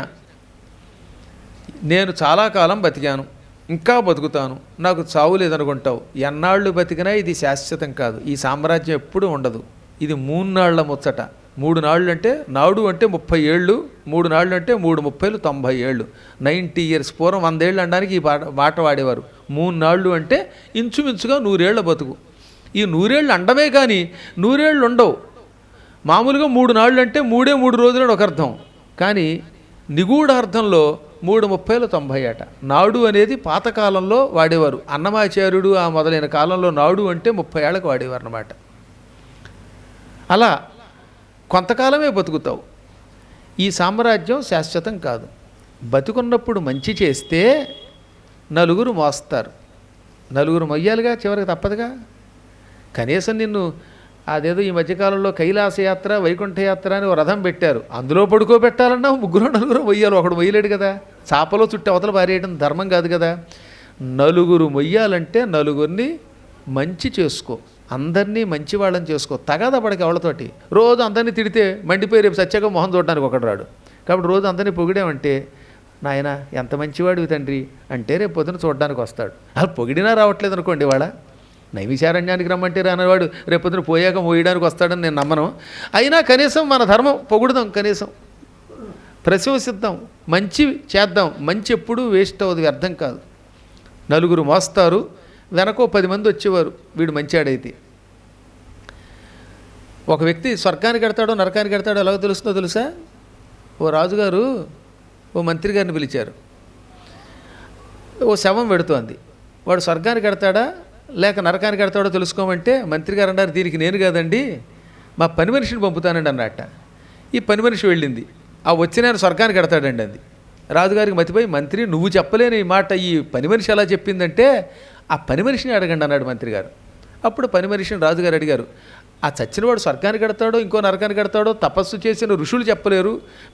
నేను చాలా కాలం బతికాను, ఇంకా బతుకుతాను, నాకు చావు లేదనుకుంటావు. ఎన్నాళ్ళు బతికినా ఇది శాశ్వతం కాదు. ఈ సామ్రాజ్యం ఎప్పుడూ ఉండదు. ఇది 3 నాళ్ల ముచ్చట. 3 నాళ్ళు అంటే, నాడు అంటే 30 ఏళ్ళు, 3 నాళ్ళు అంటే 3 30 90 ఏళ్ళు, 90 years. పూర్వం 100 ఏళ్ళు అనడానికి ఈ మాట వాడేవారు. 3 నాళ్ళు అంటే ఇంచుమించుగా 100 ఏళ్ల బతుకు. ఈ 100 ఏళ్ళు అండమే కానీ 100 ఏళ్ళు ఉండవు. మామూలుగా 3 నాళ్ళు అంటే 3 రోజులు అని ఒక అర్థం, కానీ నిగూఢ అర్థంలో 3 30 90 అట. నాడు అనేది పాతకాలంలో వాడేవారు. అన్నమాచార్యుడు ఆ మొదలైన కాలంలో నాడు అంటే 30 ఏళ్ళకు వాడేవారు అన్నమాట. అలా కొంతకాలమే బతుకుతావు. ఈ సామ్రాజ్యం శాశ్వతం కాదు. బతుకున్నప్పుడు మంచి చేస్తే నలుగురు మోస్తారు, నలుగురు మొయ్యాలిగా, చివరికి తప్పదుగా. కనీసం నిన్ను అదేదో ఈ మధ్యకాలంలో కైలాసయాత్ర వైకుంఠయాత్ర అని ఓ రథం పెట్టారు, అందులో పడుకోబెట్టాలన్నా 3 మొయ్యాలి, ఒకడు మొయ్యలేడు కదా. చాపలో చుట్టి అవతల పారేయడం ధర్మం కాదు కదా. నలుగురు మొయ్యాలంటే నలుగురిని మంచి చేసుకో, అందరినీ మంచి వాళ్ళని చేసుకో. తగాదా పడక వాళ్ళతోటి. రోజు అందరినీ తిడితే మండిపోయి రేపు సత్యాగా మొహం చూడడానికి ఒకడు రాడు. కాబట్టి రోజు అందరినీ పొగిడామంటే, నాయన ఎంత మంచివాడివి తండ్రి అంటే రేపు పొద్దున చూడడానికి వస్తాడు. అలా పొగిడినా రావట్లేదు అనుకోండి, వాడ నైమిషారణ్యానికి రమ్మంటే రానివాడు రేపు పొద్దున పోయాక మోయడానికి వస్తాడని నేను నమ్మను. అయినా కనీసం మన ధర్మం పొగుడుదాం, కనీసం ప్రశంసిద్దాం, మంచి చేద్దాం. మంచి ఎప్పుడూ వేస్ట్ అవ్వదు, వ్యర్థం కాదు. నలుగురు మోస్తారు, వెనకో 10 మంది వచ్చేవారు వీడు మంచాడైతే. ఒక వ్యక్తి స్వర్గానికి వెడతాడో నరకానికి వెడతాడో ఎలాగో తెలుస్తుందో తెలుసా? ఓ రాజుగారు ఓ మంత్రి గారిని పిలిచారు. ఓ శవం పెడుతోంది. వాడు స్వర్గానికి వెడతాడా లేక నరకానికి వెడతాడో తెలుసుకోమంటే మంత్రి గారు అన్నారు, దీనికి నేను కాదండి, మా పని మనిషిని పంపుతానండి అన్నట్ట. ఈ పని మనిషి వెళ్ళింది. ఆ వచ్చిన ఆయన స్వర్గానికి వెడతాడండి అంది. రాజుగారికి మతిపోయి, మంత్రి నువ్వు చెప్పలేని ఈ మాట ఈ పని మనిషి ఎలా చెప్పిందంటే, ఆ పని మనిషిని అడగండి అన్నాడు మంత్రి గారు. అప్పుడు పని మనిషిని రాజుగారు అడిగారు. ఆ చచ్చినవాడు స్వర్గానికి కడతాడో ఇంకో నరకానికి కడతాడో తపస్సు చేసిన ఋషులు చెప్పలేరు,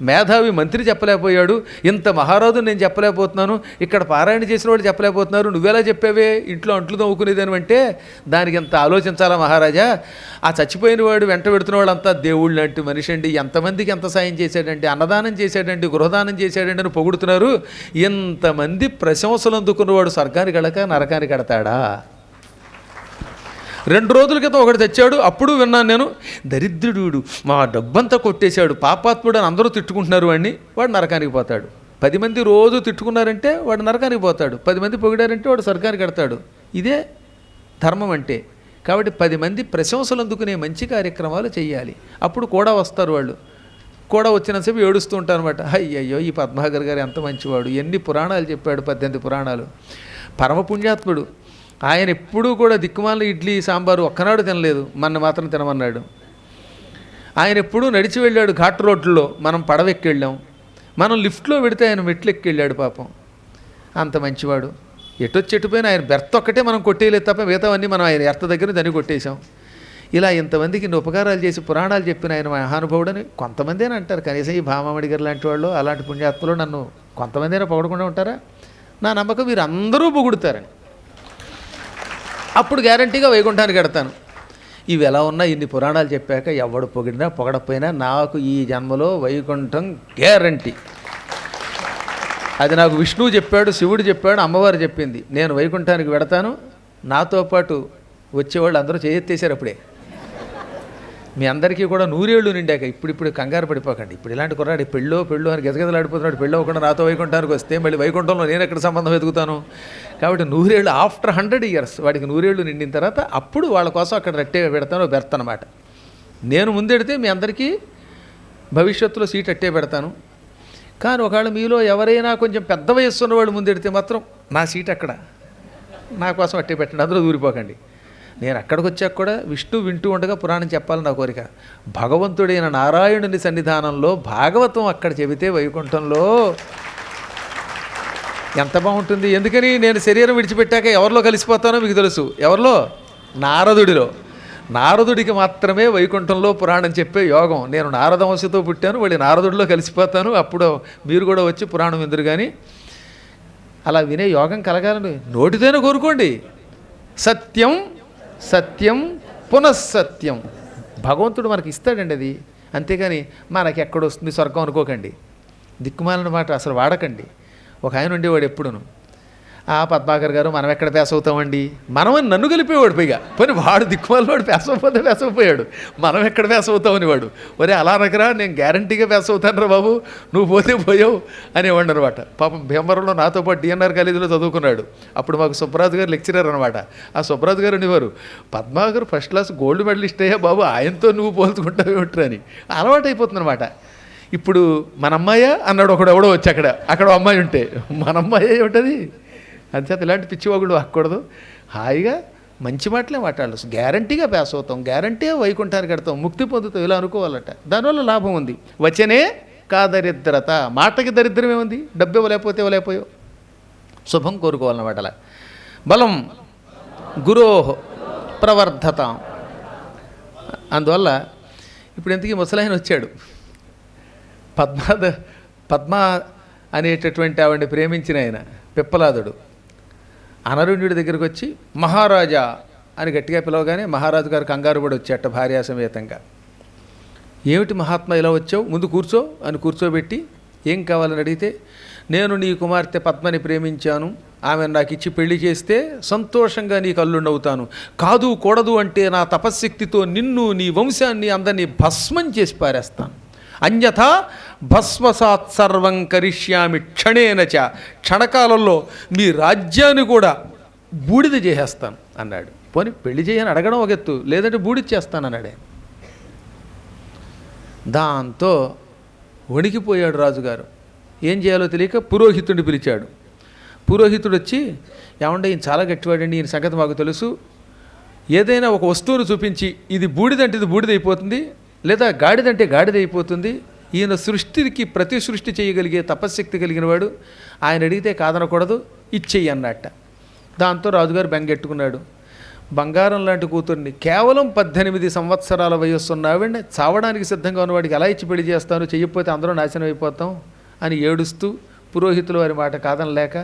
మేధావి మంత్రి చెప్పలేకపోయాడు, ఇంత మహారాజు నేను చెప్పలేకపోతున్నాను, ఇక్కడ పారాయణ చేసిన వాడు చెప్పలేకపోతున్నారు, నువ్వెలా చెప్పావే ఇంట్లో అంట్లు తవ్వుకునేదని అంటే, దానికి ఎంత ఆలోచించాలా మహారాజా. ఆ చచ్చిపోయిన వాడు వెంట పెడుతున్న వాళ్ళంతా దేవుళ్ళు లాంటి మనిషి అండి, ఎంతమందికి ఎంత సాయం చేశాడండి, అన్నదానం చేశాడండి, గృహదానం చేశాడండి అని పొగుడుతున్నారు. ఇంతమంది ప్రశంసలు అందుకున్నవాడు స్వర్గానికి కడక నరకానికి కడతాడా? 2 రోజుల క్రితం ఒకటి తెచ్చాడు, అప్పుడు విన్నాను నేను, దరిద్రుడు మా డబ్బంతా కొట్టేశాడు, పాపాత్ముడు అని అందరూ తిట్టుకుంటున్నారు వాడిని, వాడు నరకానికి పోతాడు. 10 మంది రోజు తిట్టుకున్నారంటే వాడు నరకానికి పోతాడు, 10 మంది పొగిడారంటే వాడు స్వర్గానికి కడతాడు. ఇదే ధర్మం అంటే. కాబట్టి 10 మంది ప్రశంసలు అందుకునే మంచి కార్యక్రమాలు చేయాలి. అప్పుడు కూడా వస్తారు వాళ్ళు. కూడా వచ్చినంతసేపు ఏడుస్తూ ఉంటారు అనమాట. అయ్యయ్యో ఈ పద్మాకర్ గారు ఎంత మంచివాడు, ఎన్ని పురాణాలు చెప్పాడు, 18 పురాణాలు, పరమ పుణ్యాత్ముడు. ఆయన ఎప్పుడూ కూడా దిక్కుమాల ఇడ్లీ సాంబారు ఒక్కనాడు తినలేదు, మన మాత్రం తినమన్నాడు. ఆయన ఎప్పుడూ నడిచి వెళ్ళాడు ఘాట్ రోడ్లలో, మనం పడవెక్కి వెళ్ళాం. మనం లిఫ్ట్లో పెడితే ఆయన మెట్లు ఎక్కి వెళ్ళాడు పాపం. అంత మంచివాడు. ఎటొచ్చి ఎటుపోయినా ఆయన బెర్త్ ఒక్కటే మనం కొట్టేయలేదు తప్ప మిగతావన్నీ మనం ఆయన ఎర్త దగ్గర దాన్ని కొట్టేశాం. ఇలా ఇంతమందికి ఇన్ని ఉపకారాలు చేసి పురాణాలు చెప్పిన ఆయన మహానుభావుడని కొంతమంది అని అంటారు. కనీసం ఈ భామామణి గారు లాంటి వాళ్ళు అలాంటి పుణ్యాత్ములు నన్ను కొంతమంది పొగడకుండా ఉంటారా? నా నమ్మకం మీరు అందరూ పొగుడుతారని. అప్పుడు గ్యారంటీగా వైకుంఠానికి కడతాను. ఇవి ఎలా ఉన్నా ఇన్ని పురాణాలు చెప్పాక ఎవడు పొగిడినా పొగడపోయినా నాకు ఈ జన్మలో వైకుంఠం గ్యారంటీ. అది నాకు విష్ణువు చెప్పాడు, శివుడు చెప్పాడు, అమ్మవారు చెప్పింది. నేను వైకుంఠానికి వెడతాను. నాతో పాటు వచ్చేవాళ్ళు అందరూ చేయెత్తేశారు అప్పుడే. మీ అందరికీ కూడా 100 ఏళ్ళు నిండాక ఇప్పుడు కంగారు పడిపోకండి. ఇప్పుడు ఇలాంటి కుర్రాడు పెళ్ళో అని గజగజలాడిపోతున్నాడు. పెళ్ళో ఒకటి నాతో వైకుంఠానికి వస్తే మళ్ళీ వైకుంఠంలో నేను ఎక్కడ సంబంధం వెతుకుతాను? కాబట్టి 100 ఏళ్ళు ఆఫ్టర్ 100 years వాడికి 100 ఏళ్ళు నిండిన తర్వాత అప్పుడు వాళ్ళ కోసం అక్కడ రట్టే పెడతాను, బెర్త్ అనమాట. నేను ముందెడితే మీ అందరికీ భవిష్యత్తులో సీట్ అట్టే పెడతాను. కానీ ఒకవేళ మీలో ఎవరైనా కొంచెం పెద్ద వయస్సు ఉన్నవాళ్ళు ముందెడితే మాత్రం నా సీట్ అక్కడ. నా కోసం అట్టే పెట్టండి, అందులో దూరిపోకండి. నేను అక్కడికి వచ్చాక కూడా విష్ణు వింటూ ఉండగా పురాణం చెప్పాలని నా కోరిక. భగవంతుడైన నారాయణుని సన్నిధానంలో భాగవతం అక్కడ చెబితే వైకుంఠంలో ఎంత బాగుంటుంది. ఎందుకని నేను శరీరం విడిచిపెట్టాక ఎవరిలో కలిసిపోతానో మీకు తెలుసు. ఎవరిలో? నారదుడిలో. నారదుడికి మాత్రమే వైకుంఠంలో పురాణం చెప్పే యోగం. నేను నారద వంశతో పుట్టాను, వాడి నారదుడిలో కలిసిపోతాను. అప్పుడు మీరు కూడా వచ్చి పురాణం విందురు. కానీ అలా వినే యోగం కలగాలని నోటితోనే కోరుకోండి. సత్యం సత్యం పునఃసత్యం. భగవంతుడు మనకి ఇస్తాడండి అది. అంతేగాని మనకి ఎక్కడొస్తుంది స్వర్గం అనుకోకండి. దిక్కుమాలిన మాట అసలు వాడకండి. ఒక ఆయన ఉండేవాడు ఎప్పుడును, పద్మాకర్ గారు మనం ఎక్కడ పేస్ అవుతామండి, మనమని నన్ను కలిపేవాడు. పైగా పోనీ వాడు దిక్కుమాలి వాడు పేస్ అవ్వకపోతే పేస్ అయిపోయాడు, మనం ఎక్కడ పేస్ అవుతామని వాడు. ఒరే అలా అనకరా, నేను గ్యారంటీగా పేస్ అవుతాను రా బాబు, నువ్వు పోతే పోయావు అనేవాడు అనమాట. పాపం భీమవరంలో నాతో పాటు డిఎన్ఆర్ కాలేజీలో చదువుకున్నాడు. అప్పుడు మాకు సుబ్బరాజు గారు లెక్చరర్ అనమాట. ఆ సుబ్బరాజు గారు అనేవారు, Padmakar first class gold medalist అయ్యా బాబు, ఆయనతో నువ్వు పోల్చుకుంటావు ఏమిట్రా అని. అలవాటు అయిపోతుంది అనమాట. ఇప్పుడు మన అమ్మాయా అన్నాడు ఒకడు, ఎవడో వచ్చి అక్కడ అమ్మాయి ఉంటే మన అమ్మాయి ఏమిటది. అంతేత ఇలాంటి పిచ్చివాగుడు ఆకూడదు. హాయిగా మంచి మాటలే మాట్లాడాలి. గ్యారంటీగా పాస్ అవుతాం, గ్యారంటీగా వైకుంఠానికి కడతాం, ముక్తి పొందుతాం, ఇలా అనుకోవాలట. దానివల్ల లాభం ఉంది. వచనే కాదరిద్రత, మాటకి దరిద్రం ఏముంది, డబ్బు ఇవ్వలేకపోతే ఇవ్వలేకపోయో. శుభం కోరుకోవాలన్నమాట. అలా బలం గురోహ్ ప్రవర్ధత. అందువల్ల ఇప్పుడు ఎందుకు ముసలాయన వచ్చాడు. పద్మ అనేటటువంటి ఆవిడని ప్రేమించిన ఆయన పిప్పలాదుడు అనరుణ్యుడి దగ్గరికి వచ్చి మహారాజా అని గట్టిగా పిలవగానే మహారాజు గారు కంగారు కూడా వచ్చేట భార్యా సమేతంగా. ఏమిటి మహాత్మా ఇలా వచ్చావు, ముందు కూర్చో అని కూర్చోబెట్టి ఏం కావాలని అడిగితే, నేను నీ కుమార్తె పద్మని ప్రేమించాను, ఆమెను నాకు ఇచ్చి పెళ్లి చేస్తే సంతోషంగా నీకు అల్లుండవుతాను. కాదు కూడదు అంటే నా తపశ్శక్తితో నిన్ను నీ వంశాన్ని అందరినీ భస్మం చేసి పారేస్తాను. అన్యథా భస్మసాత్ సర్వం కరిష్యామి క్షణేనచ, క్షణకాలంలో మీ రాజ్యాన్ని కూడా బూడిద చేసేస్తాను అన్నాడు. పోనీ పెళ్లి చేయని అడగడం ఒక ఎత్తు, లేదంటే బూడిద చేస్తానన్నాడే. దాంతో వణికిపోయాడు రాజుగారు. ఏం చేయాలో తెలియక పురోహితుడిని పిలిచాడు. పురోహితుడు వచ్చి, ఏమంటే ఈయన చాలా గట్టివాడండి, ఈయన సంగతి మాకు తెలుసు, ఏదైనా ఒక వస్తువును చూపించి ఇది బూడిదంటే ఇది బూడిదైపోతుంది, లేదా గాడిదంటే గాడిదైపోతుంది, ఈయన సృష్టికి ప్రతి సృష్టి చేయగలిగే తపశ్శక్తి కలిగినవాడు, ఆయన అడిగితే కాదనకూడదు, ఇచ్చేయి అన్నట్ట. దాంతో రాజుగారు బెంగెట్టుకున్నాడు. బంగారం లాంటి కూతుర్ని, కేవలం 18 సంవత్సరాల వయస్సు ఉన్నావిడ చావడానికి సిద్ధంగా ఉన్నవాడికి ఎలా ఇచ్చి పెళ్లి చేస్తాను, చెయ్యకపోతే అందరూ నాశనం అయిపోతాం అని ఏడుస్తూ, పురోహితులు వారి మాట కాదనలేక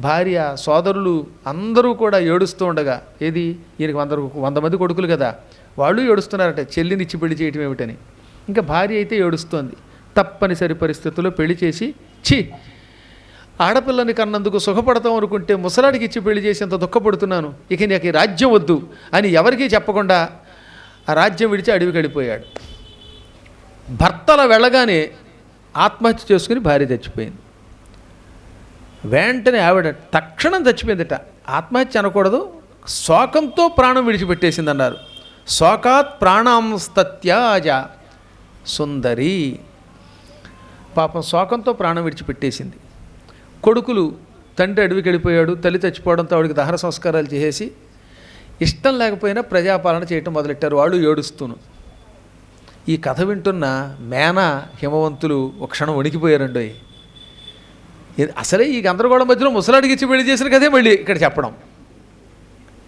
భార్య సోదరులు అందరూ కూడా ఏడుస్తూ ఉండగా, ఏది ఈయనకి 100 మంది కొడుకులు కదా, వాళ్ళు ఏడుస్తున్నారట చెల్లినిచ్చి పెళ్లి చేయటం ఏమిటని. ఇంకా భార్య అయితే ఏడుస్తోంది. తప్పనిసరి పరిస్థితుల్లో పెళ్లి చేసి, ఆడపిల్లని కన్నందుకు సుఖపడతాం అనుకుంటే ముసలాడికి ఇచ్చి పెళ్లి చేసేంత దుఃఖపడుతున్నాను, ఇక నాకు ఈ రాజ్యం వద్దు అని ఎవరికీ చెప్పకుండా ఆ రాజ్యం విడిచి అడవికి వెళ్ళిపోయాడు. భర్తల వెళ్ళగానే ఆత్మహత్య చేసుకుని భార్య చచ్చిపోయింది. వెంటనే ఆవిడ తక్షణం చచ్చిపోయిందట. ఆత్మహత్య అనకూడదు, శోకంతో ప్రాణం విడిచిపెట్టేసింది అన్నారు. శోకాత్ ప్రాణాంస్తత్యాజ సుందరి. పాపం శోకంతో ప్రాణం విడిచిపెట్టేసింది. కొడుకులు, తండ్రి అడవికి వెళ్ళిపోయాడు, తల్లి చచ్చిపోవడంతో ఆవిడికి దహన సంస్కారాలు చేసేసి ఇష్టం లేకపోయినా ప్రజాపాలన చేయటం మొదలెట్టారు, వాళ్ళు ఏడుస్తూను. ఈ కథ వింటున్న మేనా హిమవంతులు ఒక క్షణం వణికిపోయారండి. అసలే ఈ గందరగోళం మధ్యలో ముసలాడికి ఇచ్చి పెళ్లి చేసిన కదే మళ్ళీ ఇక్కడ చెప్పడం.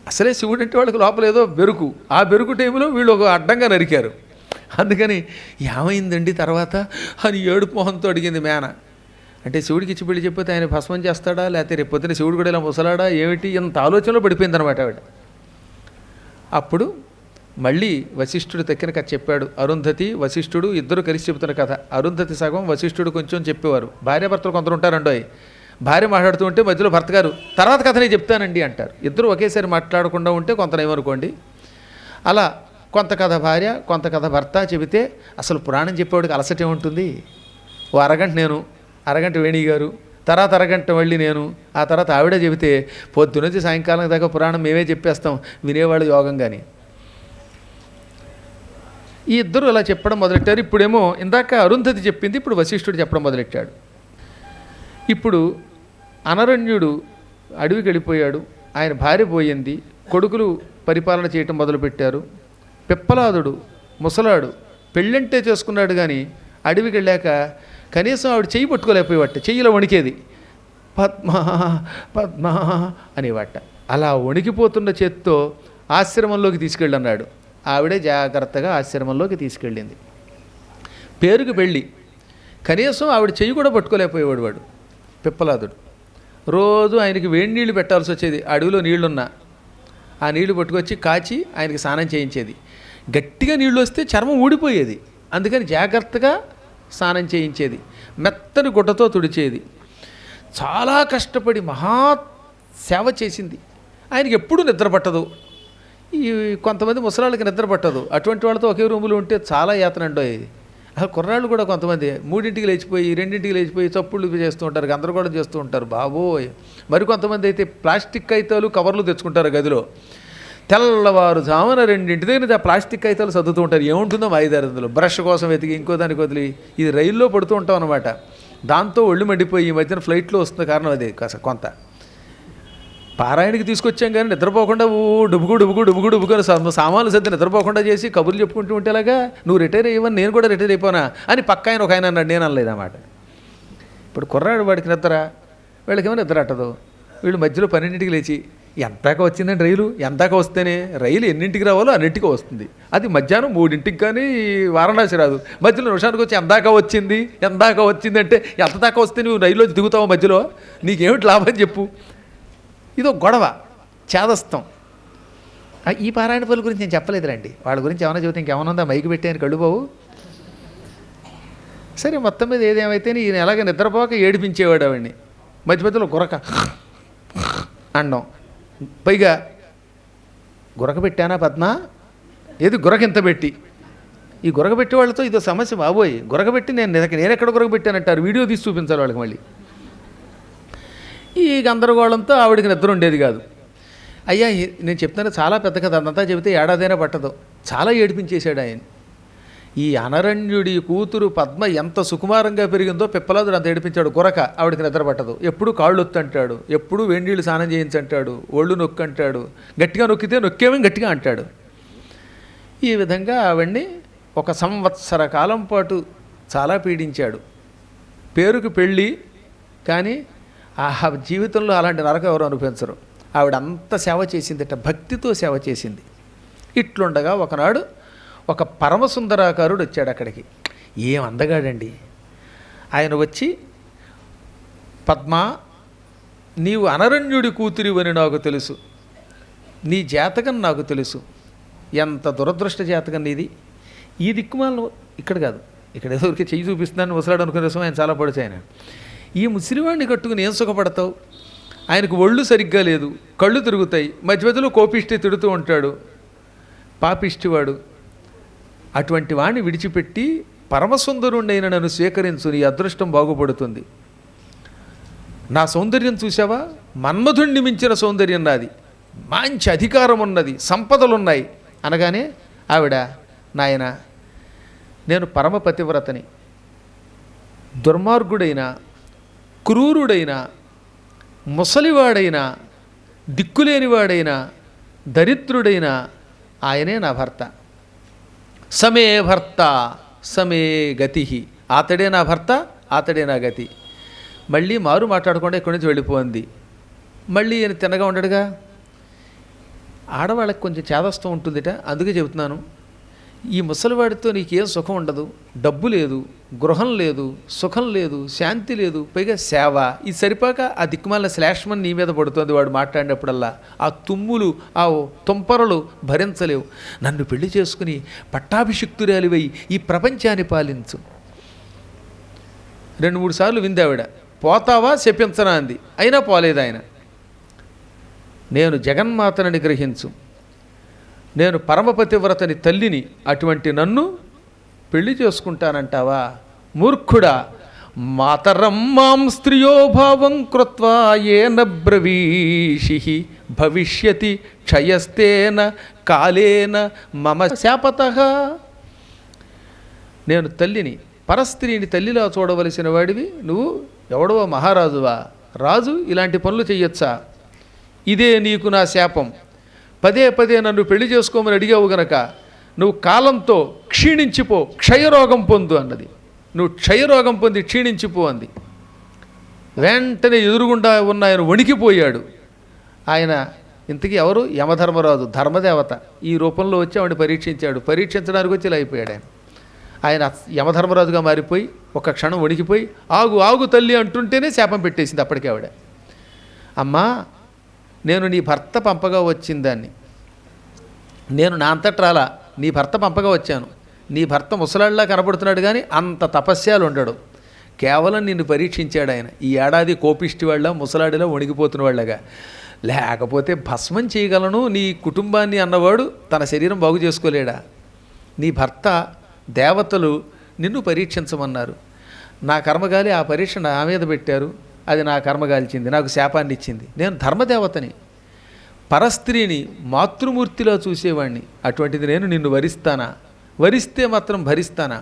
అసలే శివుడు అంటే వాళ్ళకి లోపల ఏదో బెరుకు, ఆ బెరుకు టైంలో వీళ్ళు ఒక అడ్డంగా నరికారు. అందుకని ఏమైందండి తర్వాత అని ఏడుపు మొహంతో అడిగింది మేన. అంటే శివుడికి ఇచ్చి పెళ్లి చెప్పితే ఆయన భస్మం చేస్తాడా, లేకపోతే రేపు పొద్దున శివుడు కూడా ఇలా ముసలాడా ఏమిటి, ఇంత ఆలోచనలో పడిపోయిందనమాట ఆవిడ. అప్పుడు మళ్ళీ వశిష్ఠుడు తక్కిన కథ చెప్పాడు. అరుంధతి వశిష్ఠుడు ఇద్దరు కలిసి చెబుతున్న కథ. అరుంధతి సగం, వశిష్ఠుడు కొంచెం చెప్పేవారు. భార్యాభర్తలు కొందరు ఉంటారండోయ్, భార్య మాట్లాడుతూ ఉంటే మధ్యలో భర్త గారు తర్వాత కథనే చెప్తానండి అంటారు. ఇద్దరు ఒకేసారి మాట్లాడకుండా ఉంటే కొంతనేమనుకోండి. అలా కొంత కథ భార్య, కొంత కథ భర్త చెబితే అసలు పురాణం చెప్పేవాడికి అలసటే ఉంటుంది. ఓ అరగంట నేను, అరగంట వేణి గారు, తర్వాత అరగంట మళ్ళీ నేను, ఆ తర్వాత ఆవిడే చెబితే పొద్దునుంచి సాయంకాలం దాకా పురాణం మేమే చెప్పేస్తాం, వినేవాళ్ళు యోగం. కానీ ఈ ఇద్దరు అలా చెప్పడం మొదలెట్టారు. ఇప్పుడేమో ఇందాక అరుంధతి చెప్పింది, ఇప్పుడు వశిష్ఠుడు చెప్పడం మొదలెట్టాడు. ఇప్పుడు అనరణ్యుడు అడవికి వెళ్ళిపోయాడు. ఆయన భార్య పోయింది, కొడుకులు పరిపాలన చేయటం మొదలుపెట్టారు. పిప్పలాదుడు ముసలాడు పెళ్ళంటే చేసుకున్నాడు, కానీ అడవికి వెళ్ళాక కనీసం ఆవిడ చెయ్యి పట్టుకోలేకపోయేవాట, చెయ్యిలో వణికేది. పద్మ పద్మ అనేవాట. అలా వణికిపోతున్న చేత్తో ఆశ్రమంలోకి తీసుకెళ్ళన్నాడు. ఆవిడే జాగ్రత్తగా ఆశ్రమంలోకి తీసుకెళ్ళింది. పేరుకు పెళ్ళి, కనీసం ఆవిడ చెయ్యి కూడా పట్టుకోలేకపోయేవాడు వాడు పిప్పలాదుడు. రోజు ఆయనకి వేడి నీళ్లు పెట్టాల్సి వచ్చేది. అడవిలో నీళ్లున్నా ఆ నీళ్లు పట్టుకొచ్చి కాచి ఆయనకి స్నానం చేయించేది. గట్టిగా నీళ్ళు వస్తే చర్మం ఊడిపోయేది, అందుకని జాగ్రత్తగా స్నానం చేయించేది. మెత్తని గుడ్డతో తుడిచేది. చాలా కష్టపడి మహా సేవ చేసింది. ఆయనకి ఎప్పుడూ నిద్ర పట్టదు. ఈ కొంతమంది ముసలాళ్ళకి నిద్ర పట్టదు. అటువంటి వాళ్ళతో ఒకే రూములో ఉంటే చాలా యాతన అండోయేది. అసలు కుర్రాళ్ళు కూడా కొంతమంది 3ంటికి లేచిపోయి 2ంటికి లేచిపోయి చప్పుళ్ళు చేస్తూ ఉంటారు, గందరగోళం చేస్తూ ఉంటారు బాబోయ్. మరికొంతమంది అయితే ప్లాస్టిక్ కాగితాలు కవర్లు తెచ్చుకుంటారు గదిలో. తెల్లవారుజామున 2ంటి దగ్గర ఆ ప్లాస్టిక్ కాగితాలు సర్దుతూ ఉంటారు. ఏముంటుందో 5-6 బ్రష్ కోసం వెతికి ఇంకో దానికి వదిలి ఇది రైల్లో పడుతూ ఉంటాం అనమాట. దాంతో ఒళ్ళు మండిపోయి ఈ మధ్యన ఫ్లైట్లో వస్తుంది కారణం అదే కొంత. పారాయణకి తీసుకొచ్చాం కానీ నిద్రపోకుండా డుబుకు సామాన్లు సర్ది నిద్రపోకుండా చేసి కబుర్లు చెప్పుకుంటూ ఉంటేలాగా నువ్వు రిటైర్ అయ్యవని నేను కూడా రిటైర్ అయిపోనా అని పక్క ఆయన ఒక ఆయన అన్నాడు. నేను అనలేదన్నమాట. ఇప్పుడు కుర్రాడు వాడికి నిద్ర, వీళ్ళకేమో నిద్ర అట్టదు. వీళ్ళు మధ్యలో 12ంటికి లేచి ఎంతాక వచ్చిందండి రైలు, ఎంతాక వస్తేనే రైలు ఎన్నింటికి రావాలో అన్నింటికి వస్తుంది. అది మధ్యాహ్నం 3ంటికి కానీ వారణాసి రాదు. మధ్యలో నిమిషానికి వచ్చి ఎందాక వచ్చింది అంటే ఎంత దాకా వస్తే నువ్వు రైల్లో దిగుతావు మధ్యలో, నీకేమిటి లాభం చెప్పు. ఇదో గొడవ, చేదస్తం. ఈ పారాయణ పనుల గురించి నేను చెప్పలేదురండి. వాళ్ళ గురించి ఏమైనా చెబితే ఇంకేమైనా ఉందా, మైకి పెట్టాను కళ్ళుబావు. సరే మొత్తం మీద ఏదేమైతే ఈయన ఎలాగ నిద్రపోక ఏడిపించేవాడు ఆవిడ్ని. మధ్య మధ్యలో గురక అండం, పైగా గురక పెట్టానా పద్మ, ఏది గురక ఇంత పెట్టి. ఈ గురక పెట్టే వాళ్ళతో ఇదో సమస్య బాబోయ్. గురక పెట్టి నేనెక్కడ గురక పెట్టానంటారు, వీడియో తీసి చూపించాలి వాళ్ళకి. మళ్ళీ ఈ గందరగోళంతో ఆవిడికి నిద్ర ఉండేది కాదు. అయ్యా నేను చెప్తాను చాలా పెద్ద కథ, అదంతా చెబితే ఏడాదైనా పట్టదు. చాలా ఏడిపించేశాడు ఆయన. ఈ అనరణ్యుడి కూతురు పద్మ ఎంత సుకుమారంగా పెరిగిందో పిప్పలాదుడు అంత ఏడిపించాడు. గురక ఆవిడికి నిద్ర పట్టదు. ఎప్పుడు కాళ్ళు ఒత్తు అంటాడు, ఎప్పుడు వేడినీళ్ళు స్నానం చేయించంటాడు, ఒళ్ళు నొక్కు అంటాడు, గట్టిగా నొక్కితే నొక్కేమని గట్టిగా అంటాడు. ఈ విధంగా ఆవిడ్ని 1 సంవత్సర కాలం పాటు చాలా పీడించాడు. పేరుకు పెళ్ళి, కానీ ఆ జీవితంలో అలాంటి నరకం ఎవరు అనుభవించరు. ఆవిడ అంత సేవ చేసిందిట, భక్తితో సేవ చేసింది. ఇట్లుండగా ఒకనాడు ఒక పరమసుందరాకారుడు వచ్చాడు అక్కడికి. ఏం అందగాడండి ఆయన. వచ్చి, పద్మ నీవు అనరణ్యుడి కూతురివని నాకు తెలుసు, నీ జాతకం నాకు తెలుసు. ఎంత దురదృష్ట జాతకం నీది. ఈ దిక్కుమాలను ఇక్కడ కాదు, ఇక్కడ ఎవరికి చెయ్యి చూపిస్తున్నాను ముసలాడు అనుకునే కోసం ఆయన చాలా పడితే ఆయన. ఈ ముసిలివాడిని కట్టుకుని ఏం సుఖపడతావు. ఆయనకు ఒళ్ళు సరిగ్గా లేదు, కళ్ళు తిరుగుతాయి, మధ్య మధ్యలో కోపిష్టి తిడుతూ ఉంటాడు, పాపిష్టివాడు. అటువంటి వాడిని విడిచిపెట్టి పరమసుందరుణ్ణైన నన్ను స్వీకరించు, నీ అదృష్టం బాగుపడుతుంది. నా సౌందర్యం చూసావా, మన్మధుణ్ణి మించిన సౌందర్యం నాది, మంచి అధికారం ఉన్నది, సంపదలున్నాయి అనగానే ఆవిడ, నాయన నేను పరమపతివ్రతని, దుర్మార్గుడైన క్రూరుడైన ముసలివాడైన దిక్కులేనివాడైన దరిద్రుడైన ఆయనే నా భర్త. సమే భర్త సమే గతి, అతడే నా భర్త, అతడే నా గతి. మళ్ళీ మారు మాట్లాడకుండా ఇక్కడి నుంచి వెళ్ళిపోయింది. మళ్ళీ ఈయన తిన్నగా ఉండడుగా. ఆడవాళ్ళకి కొంచెం చేదస్తం ఉంటుందిట, అందుకే చెబుతున్నాను. ఈ ముసలివాడితో నీకేం సుఖం ఉండదు, డబ్బు లేదు, గృహం లేదు, సుఖం లేదు, శాంతి లేదు, పైగా సేవ. ఇది సరిపాక ఆ దిక్కుమాల శ్లేష్మని నీ మీద పడుతుంది వాడు మాట్లాడినప్పుడల్లా. ఆ తుమ్ములు, ఆ తుంపరలు భరించలేవు. నన్ను పెళ్లి చేసుకుని పట్టాభిషిక్తురాలివై ఈ ప్రపంచాన్ని పాలించు. 2-3 సార్లు విందావిడ. పోతావా శపించనా అంది, అయినా పోలేదు ఆయన. నేను జగన్మాతనని గ్రహించు, నేను పరమపతివ్రతని తల్లిని, అటువంటి నన్ను పెళ్లి చేసుకుంటానంటావా మూర్ఖుడా. మాతరం మాం స్త్రియో భావం కృత్వా ఏన బ్రవీషి భవిష్యతి క్షయస్తేన కాలేన మమ శాపతః. నేను తల్లిని, పరస్త్రీని తల్లిలా చూడవలసిన వాడివి నువ్వు ఎవడో మహారాజువా. రాజు ఇలాంటి పనులు చెయ్యొచ్చా. ఇదే నీకు నా శాపం. పదే పదే నన్ను పెళ్లి చేసుకోమని అడిగావు గనక నువ్వు కాలంతో క్షీణించిపో, క్షయరోగం పొందు అన్నది. నువ్వు క్షయరోగం పొంది క్షీణించిపో అంది. వెంటనే ఎదురుగుండా ఉన్న ఆయన వణికిపోయాడు. ఆయన ఇంతకీ ఎవరు? యమధర్మరాజు, ధర్మదేవత. ఈ రూపంలో వచ్చి ఆవిడ పరీక్షించాడు. పరీక్షించడానికి వచ్చి ఇలా అయిపోయాడు ఆయన. ఆయన యమధర్మరాజుగా మారిపోయి ఒక క్షణం వణికిపోయి ఆగు ఆగు తల్లి అంటుంటేనే శాపం పెట్టేసింది అప్పటికే ఆవిడ. అమ్మా, నేను నీ భర్త పంపగా వచ్చిందాన్ని. నేను నా అంతట్రాలా, నీ భర్త పంపగా వచ్చాను. నీ భర్త ముసలాళ్ళలా కనపడుతున్నాడు కానీ అంత తపస్యాలు ఉండడు. కేవలం నిన్ను పరీక్షించాడు ఆయన. ఈ ఏడాది కోపిష్టి వాళ్ళ ముసలాడిలో వణిగిపోతున్న వాళ్ళగా. లేకపోతే భస్మం చేయగలను నీ కుటుంబాన్ని అన్నవాడు తన శరీరం బాగు చేసుకోలేడా? నీ భర్త దేవతలు నిన్ను పరీక్షించమన్నారు. నా కర్మగాలి ఆ పరీక్ష నా మీద పెట్టారు. అది నా కర్మగాల్చింది, నాకు శాపాన్ని ఇచ్చింది. నేను ధర్మదేవతని, పరస్త్రీని మాతృమూర్తిలో చూసేవాడిని. అటువంటిది నేను నిన్ను వరిస్తానా? వరిస్తే మాత్రం భరిస్తానా?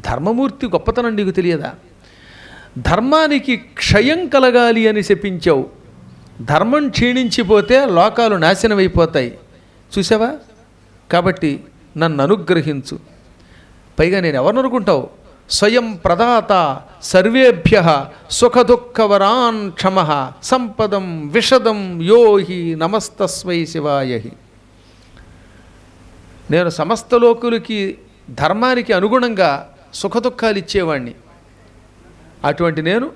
ధర్మమూర్తి గొప్పతనం నీకు తెలియదా? ధర్మానికి క్షయం కలగాలి అని శపించావు. ధర్మం క్షీణించిపోతే లోకాలు నాశనమైపోతాయి. చూసావా? కాబట్టి నన్ను అనుగ్రహించు. పైగా నేను ఎవరిని అనుకుంటావు? స్వయం ప్రదాత సర్వేభ్య సుఖదుఃఖవరాన్ క్షమ సంపదం విషదం యోహి నమస్తస్వై శివాయహి. నేను సమస్త లోకులకి ధర్మానికి అనుగుణంగా సుఖదుఖాలు ఇచ్చేవాణ్ణి. అటువంటి నేను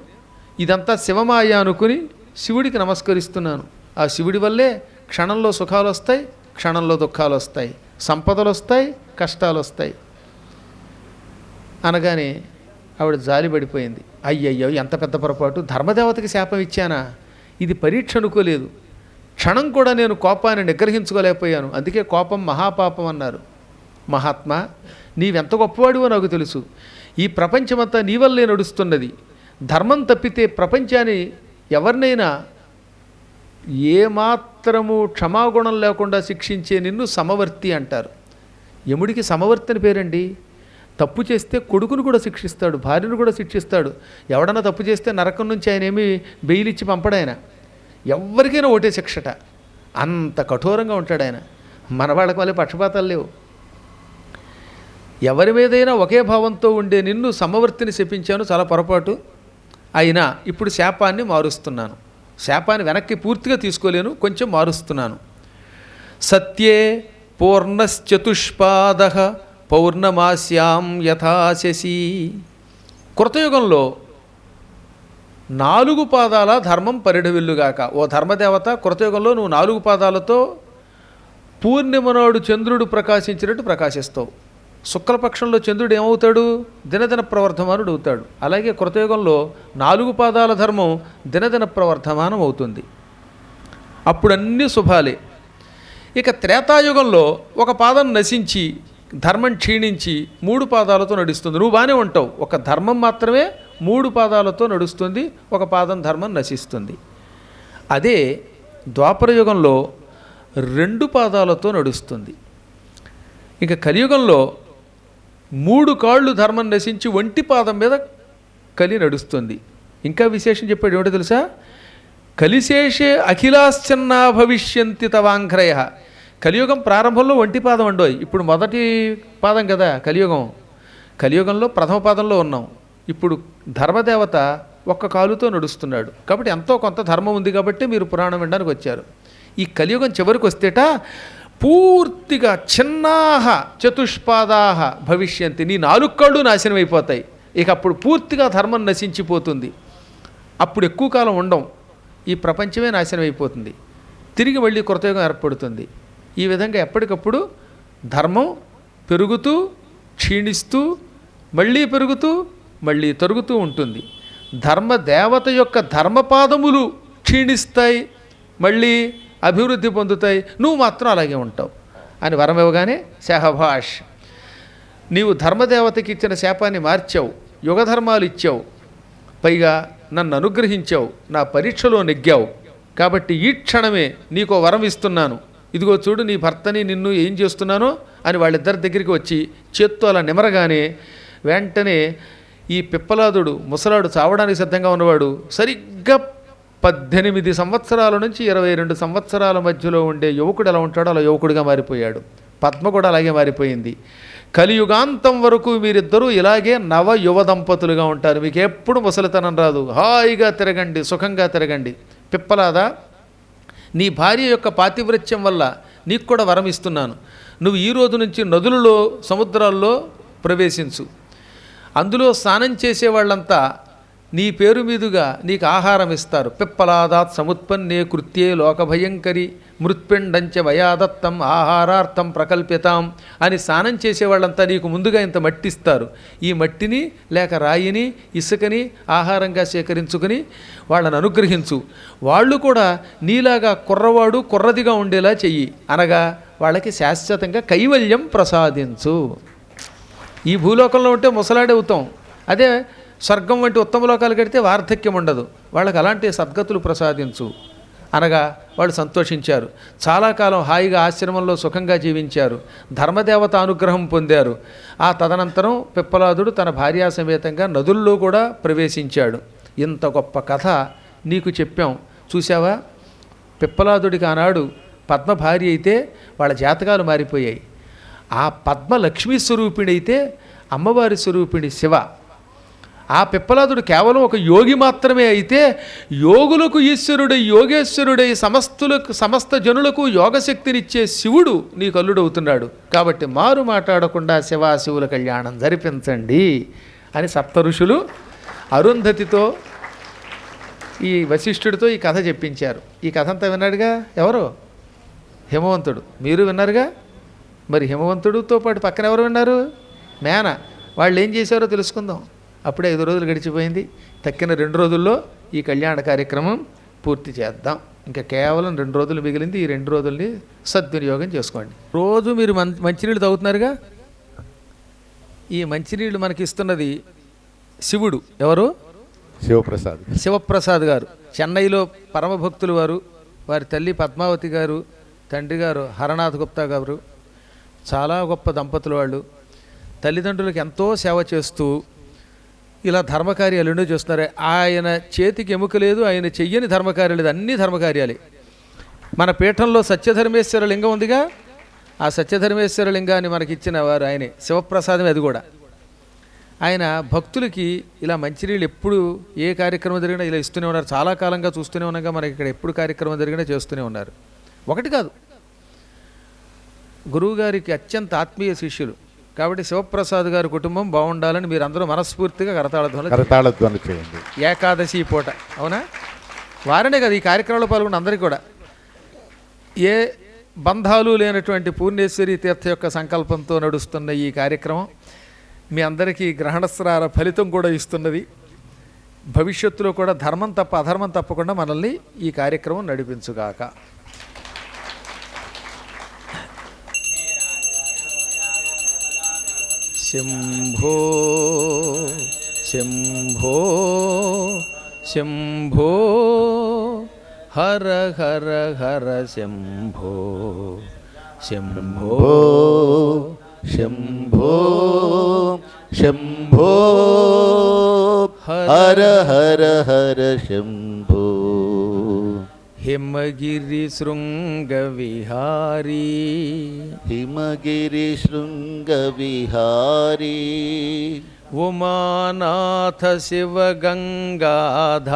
ఇదంతా శివమాయ అనుకుని శివుడికి నమస్కరిస్తున్నాను. ఆ శివుడి వల్లే క్షణంలో సుఖాలు వస్తాయి, క్షణంలో దుఃఖాలు వస్తాయి, సంపదలు వస్తాయి, కష్టాలు వస్తాయి అనగానే ఆవిడ జాలి పడిపోయింది. అయ్యయ్యో, ఎంత పెద్ద పొరపాటు! ధర్మదేవతకి శాపం ఇచ్చానా? ఇది పరీక్ష అనుకోలేదు. క్షణం కూడా నేను కోపాన్ని నిగ్రహించుకోలేకపోయాను. అందుకే కోపం మహాపాపం అన్నారు. మహాత్మా, నీవెంత గొప్పవాడివో నాకు తెలుసు. ఈ ప్రపంచమంతా నీ వల్లే నడుస్తున్నది. ధర్మం తప్పితే ప్రపంచాన్ని ఎవరినైనా ఏమాత్రము క్షమాగుణం లేకుండా శిక్షించే నిన్ను సమవర్తి అంటారు. యముడికి సమవర్తి అని పేరండి. తప్పు చేస్తే కొడుకును కూడా శిక్షిస్తాడు, భార్యను కూడా శిక్షిస్తాడు. ఎవడన్నా తప్పు చేస్తే నరకం నుంచి ఆయన ఏమీ బెయిల్ ఇచ్చి పంపడాయన. ఎవరికైనా ఒకటే శిక్షట. అంత కఠోరంగా ఉంటాడు ఆయన. మన వాళ్ళకి మళ్ళీ పక్షపాతాలు లేవు. ఎవరి మీదైనా ఒకే భావంతో ఉండే నిన్ను సమవర్తిని శపించాను, చాలా పొరపాటు. అయినా ఇప్పుడు శాపాన్ని మారుస్తున్నాను. శాపాన్ని వెనక్కి పూర్తిగా తీసుకోలేను, కొంచెం మారుస్తున్నాను. సత్యే పూర్ణశ్చతుష్పాద పౌర్ణమాస్యాం యథాశశి. కృతయుగంలో 4 పాదాల ధర్మం పరిఢవిల్లుగాక. ఓ ధర్మదేవత, కృతయుగంలో నువ్వు 4 పాదాలతో పూర్ణిమ నాడు చంద్రుడు ప్రకాశించినట్టు ప్రకాశిస్తావు. శుక్లపక్షంలో చంద్రుడు ఏమవుతాడు? దినదిన ప్రవర్ధమానుడు అవుతాడు. అలాగే కృతయుగంలో 4 పాదాల ధర్మం దినదిన ప్రవర్ధమానం అవుతుంది. అప్పుడు అన్ని శుభాలే. ఇక త్రేతాయుగంలో ఒక పాదం నశించి ధర్మం క్షీణించి 3 పాదాలతో నడుస్తుంది. నువ్వు బాగానే ఉంటావు. ఒక ధర్మం మాత్రమే 3 పాదాలతో నడుస్తుంది, ఒక పాదం ధర్మం నశిస్తుంది. అదే ద్వాపరయుగంలో 2 పాదాలతో నడుస్తుంది. ఇక కలియుగంలో 3 కాళ్ళు ధర్మం నశించి 1 పాదం మీద కలి నడుస్తుంది. ఇంకా విశేషం చెప్పాడు ఏమిటో తెలుసా? కలిశేషే అఖిలాశ్చన్నా భవిష్యంతి తవాంఘ్రయ. కలియుగం ప్రారంభంలో 1 పాదం అండోయ్. ఇప్పుడు మొదటి పాదం కదా కలియుగం. కలియుగంలో ప్రథమ పాదంలో ఉన్నాం. ఇప్పుడు ధర్మదేవత 1 కాలుతో నడుస్తున్నాడు. కాబట్టి ఎంతో కొంత ధర్మం ఉంది కాబట్టి మీరు పురాణం వినడానికి వచ్చారు. ఈ కలియుగం చివరికి వస్తేట పూర్తిగా చిన్నాహ చతుష్పాదాహ భవిష్యంతి. నీ 4 కాళ్ళు నాశనం అయిపోతాయి. ఇక అప్పుడు పూర్తిగా ధర్మం నశించిపోతుంది. అప్పుడు ఎక్కువ కాలం ఉండం. ఈ ప్రపంచమే నాశనం అయిపోతుంది. తిరిగి మళ్ళీ కృతయుగం ఏర్పడుతుంది. ఈ విధంగా ఎప్పటికప్పుడు ధర్మం పెరుగుతూ క్షీణిస్తూ మళ్ళీ పెరుగుతూ మళ్ళీ తరుగుతూ ఉంటుంది. ధర్మదేవత యొక్క ధర్మపాదములు క్షీణిస్తాయి, మళ్ళీ అభివృద్ధి పొందుతాయి. నువ్వు మాత్రం అలాగే ఉంటావు అని వరం ఇవ్వగానే శాహభాష్, నీవు ధర్మదేవతకి ఇచ్చిన శాపాన్ని మార్చావు, యుగధర్మాలు ఇచ్చావు, పైగా నన్ను అనుగ్రహించావు, నా పరీక్షలో నెగ్గావు. కాబట్టి ఈ క్షణమే నీకో వరం ఇస్తున్నాను. ఇదిగో చూడు, నీ భర్తని నిన్ను ఏం చేస్తున్నానో అని వాళ్ళిద్దరి దగ్గరికి వచ్చి చేత్తో అలా నిమరగానే వెంటనే ఈ పిప్పలాదుడు ముసలాడు చావడానికి సిద్ధంగా ఉన్నవాడు సరిగ్గా 18 సంవత్సరాల నుంచి 22 సంవత్సరాల మధ్యలో ఉండే యువకుడు ఎలా ఉంటాడో అలా యువకుడిగా మారిపోయాడు. పద్మ కూడా అలాగే మారిపోయింది. కలియుగాంతం వరకు మీరిద్దరూ ఇలాగే నవ యువ దంపతులుగా ఉంటారు. మీకు ఎప్పుడు ముసలితనం రాదు. హాయిగా తిరగండి, సుఖంగా తిరగండి. పిప్పలాదా, నీ భార్య యొక్క పాతివ్రత్యం వల్ల నీకు కూడా వరం ఇస్తున్నాను. నువ్వు ఈ రోజు నుంచి నదులలో, సముద్రాల్లో ప్రవేశించు. అందులో స్నానం చేసేవాళ్ళంతా నీ పేరు మీదుగా నీకు ఆహారం ఇస్తారు. పిప్పలాదాత్ సముత్పన్నే కృత్యే లోకభయంకరి మృత్పిండంచ వయాదత్తం ఆహారార్థం ప్రకల్పితాం అని స్నానం చేసేవాళ్ళంతా నీకు ముందుగా ఇంత మట్టి ఇస్తారు. ఈ మట్టిని లేక రాయిని, ఇసుకని ఆహారంగా సేకరించుకుని వాళ్ళని అనుగ్రహించు. వాళ్ళు కూడా నీలాగా కుర్రవాడు కుర్రదిగా ఉండేలా చెయ్యి. అనగా వాళ్ళకి శాశ్వతంగా కైవల్యం ప్రసాదించు. ఈ భూలోకంలో ఉంటే ముసలాడే అవుతాం. అదే స్వర్గం వంటి ఉత్తమ లోకాలు కడితే వార్ధక్యం ఉండదు. వాళ్ళకి అలాంటి సద్గతులు ప్రసాదించు అనగా వాళ్ళు సంతోషించారు. చాలా కాలం హాయిగా ఆశ్రమంలో సుఖంగా జీవించారు. ధర్మదేవత అనుగ్రహం పొందారు. ఆ తదనంతరం పిప్పలాదుడు తన భార్యా సమేతంగా నదుల్లో కూడా ప్రవేశించాడు. ఇంత గొప్ప కథ నీకు చెప్పాం. చూసావా, పిప్పలాదుడికి ఆనాడు పద్మ భార్య అయితే వాళ్ళ జాతకాలు మారిపోయాయి. ఆ పద్మ లక్ష్మీ స్వరూపిణి అయితే అమ్మవారి స్వరూపిణి శివ. ఆ పిప్పలాదుడు కేవలం ఒక యోగి మాత్రమే అయితే యోగులకు ఈశ్వరుడై యోగేశ్వరుడై సమస్త జనులకు యోగశక్తినిచ్చే శివుడు నీకు అల్లుడవుతున్నాడు. కాబట్టి మారు మాట్లాడకుండా శివాశివుల కళ్యాణం జరిపించండి అని సప్త ఋషులు అరుంధతితో, ఈ వశిష్ఠుడితో ఈ కథ చెప్పించారు. ఈ కథ అంతా విన్నాడుగా ఎవరు? హిమవంతుడు. మీరు విన్నారుగా. మరి హిమవంతుడితో పాటు పక్కన ఎవరు విన్నారు? మేన. వాళ్ళు ఏం చేశారో తెలుసుకుందాం. అప్పుడే 5 రోజులు గడిచిపోయింది. తక్కిన 2 రోజుల్లో ఈ కళ్యాణ కార్యక్రమం పూర్తి చేద్దాం. ఇంకా కేవలం 2 రోజులు మిగిలింది. ఈ 2 రోజుల్ని సద్వినియోగం చేసుకోండి. రోజు మీరు మంచినీళ్ళు తాగుతున్నారుగా. ఈ మంచినీళ్ళు మనకి ఇస్తున్నది శివుడు. ఎవరు? శివప్రసాద్ గారు. చెన్నైలో పరమభక్తులు వారు. వారి తల్లి పద్మావతి గారు, తండ్రి గారు హరనాథ్ గుప్తా గారు. చాలా గొప్ప దంపతులు వాళ్ళు. తల్లిదండ్రులకు ఎంతో సేవ చేస్తూ ఇలా ధర్మకార్యాలు ఎన్నో చేస్తున్నారు. ఆయన చేతికి ఎముక లేదు, ఆయన చెయ్యని ధర్మకార్యాలు లేదు, అన్ని ధర్మకార్యాలే. మన పీఠంలో సత్యధర్మేశ్వర లింగం ఉందిగా, ఆ సత్యధర్మేశ్వర లింగాన్ని మనకి ఇచ్చిన వారు ఆయనే. శివప్రసాదమే అది కూడా. ఆయన భక్తులకి ఇలా మంచినీళ్ళు ఎప్పుడు ఏ కార్యక్రమం జరిగినా ఇలా ఇస్తూనే ఉన్నారు. చాలా కాలంగా చూస్తూనే ఉన్నాగా. మనకి ఇక్కడ ఎప్పుడు కార్యక్రమం జరిగినా చేస్తూనే ఉన్నారు. ఒకటి కాదు, గురువుగారికి అత్యంత ఆత్మీయ శిష్యులు. కాబట్టి శివప్రసాద్ గారి కుటుంబం బాగుండాలని మీరు అందరూ మనస్ఫూర్తిగా కరతాళధ్వని చేయండి. ఏకాదశి పూట, అవునా? వారనే కదా ఈ కార్యక్రమంలో పాల్గొన్న అందరికీ కూడా ఏ బంధాలు లేనటువంటి పూర్ణేశ్వరి తీర్థ యొక్క సంకల్పంతో నడుస్తున్న ఈ కార్యక్రమం మీ అందరికీ గ్రహణస్రార ఫలితం కూడా ఇస్తున్నది. భవిష్యత్తులో కూడా ధర్మం తప్ప అధర్మం తప్పకుండా మనల్ని ఈ కార్యక్రమం నడిపించుగాక. శంభో శంభో శంభో హర హర హర శంభో శంభో శంభో శంభో హర హర హర శంభో హిమగిరి శృంగ విహారీ హిమగిరి శృంగ విహారీ ఉమానాథ శివ గంగాధారీ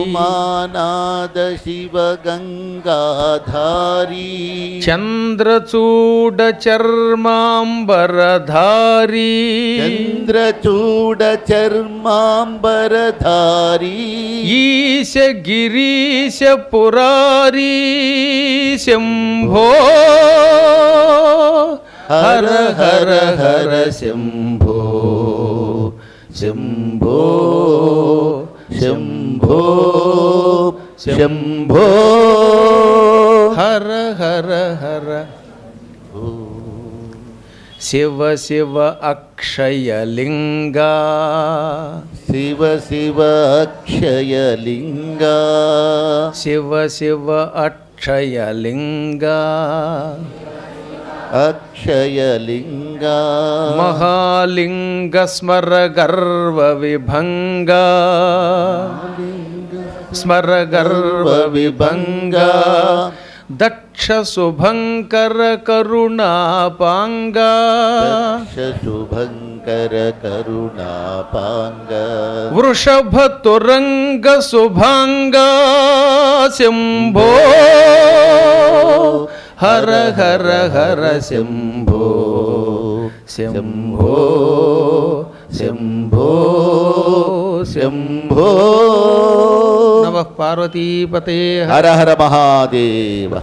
ఉమానాథ శివ గంగాధారీ చంద్రచూడ చర్మాంబరధారీ చంద్రచూడ చర్మాంబరధారీ ఈశ గిరీశ పురారీ శంభో హర హర హర శంభో శంభో శంభో శంభో హర హర హర శివ శివ అక్షయలింగా శివ శివ అక్షయలింగా శివ శివ అక్షయలింగా అక్షయలింగా మహాలింగ స్మర గర్వ విభంగా స్మర గర్వ విభంగా దక్ష శుభంకర కరుణాపాంగా శుభంకర కరుణాపాంగ వృషభ తురంగ శుభంగా శంభో హర హర హర శంభో శంభో శంభో శంభో నమః పార్వతీపతే హర హర మహాదేవ.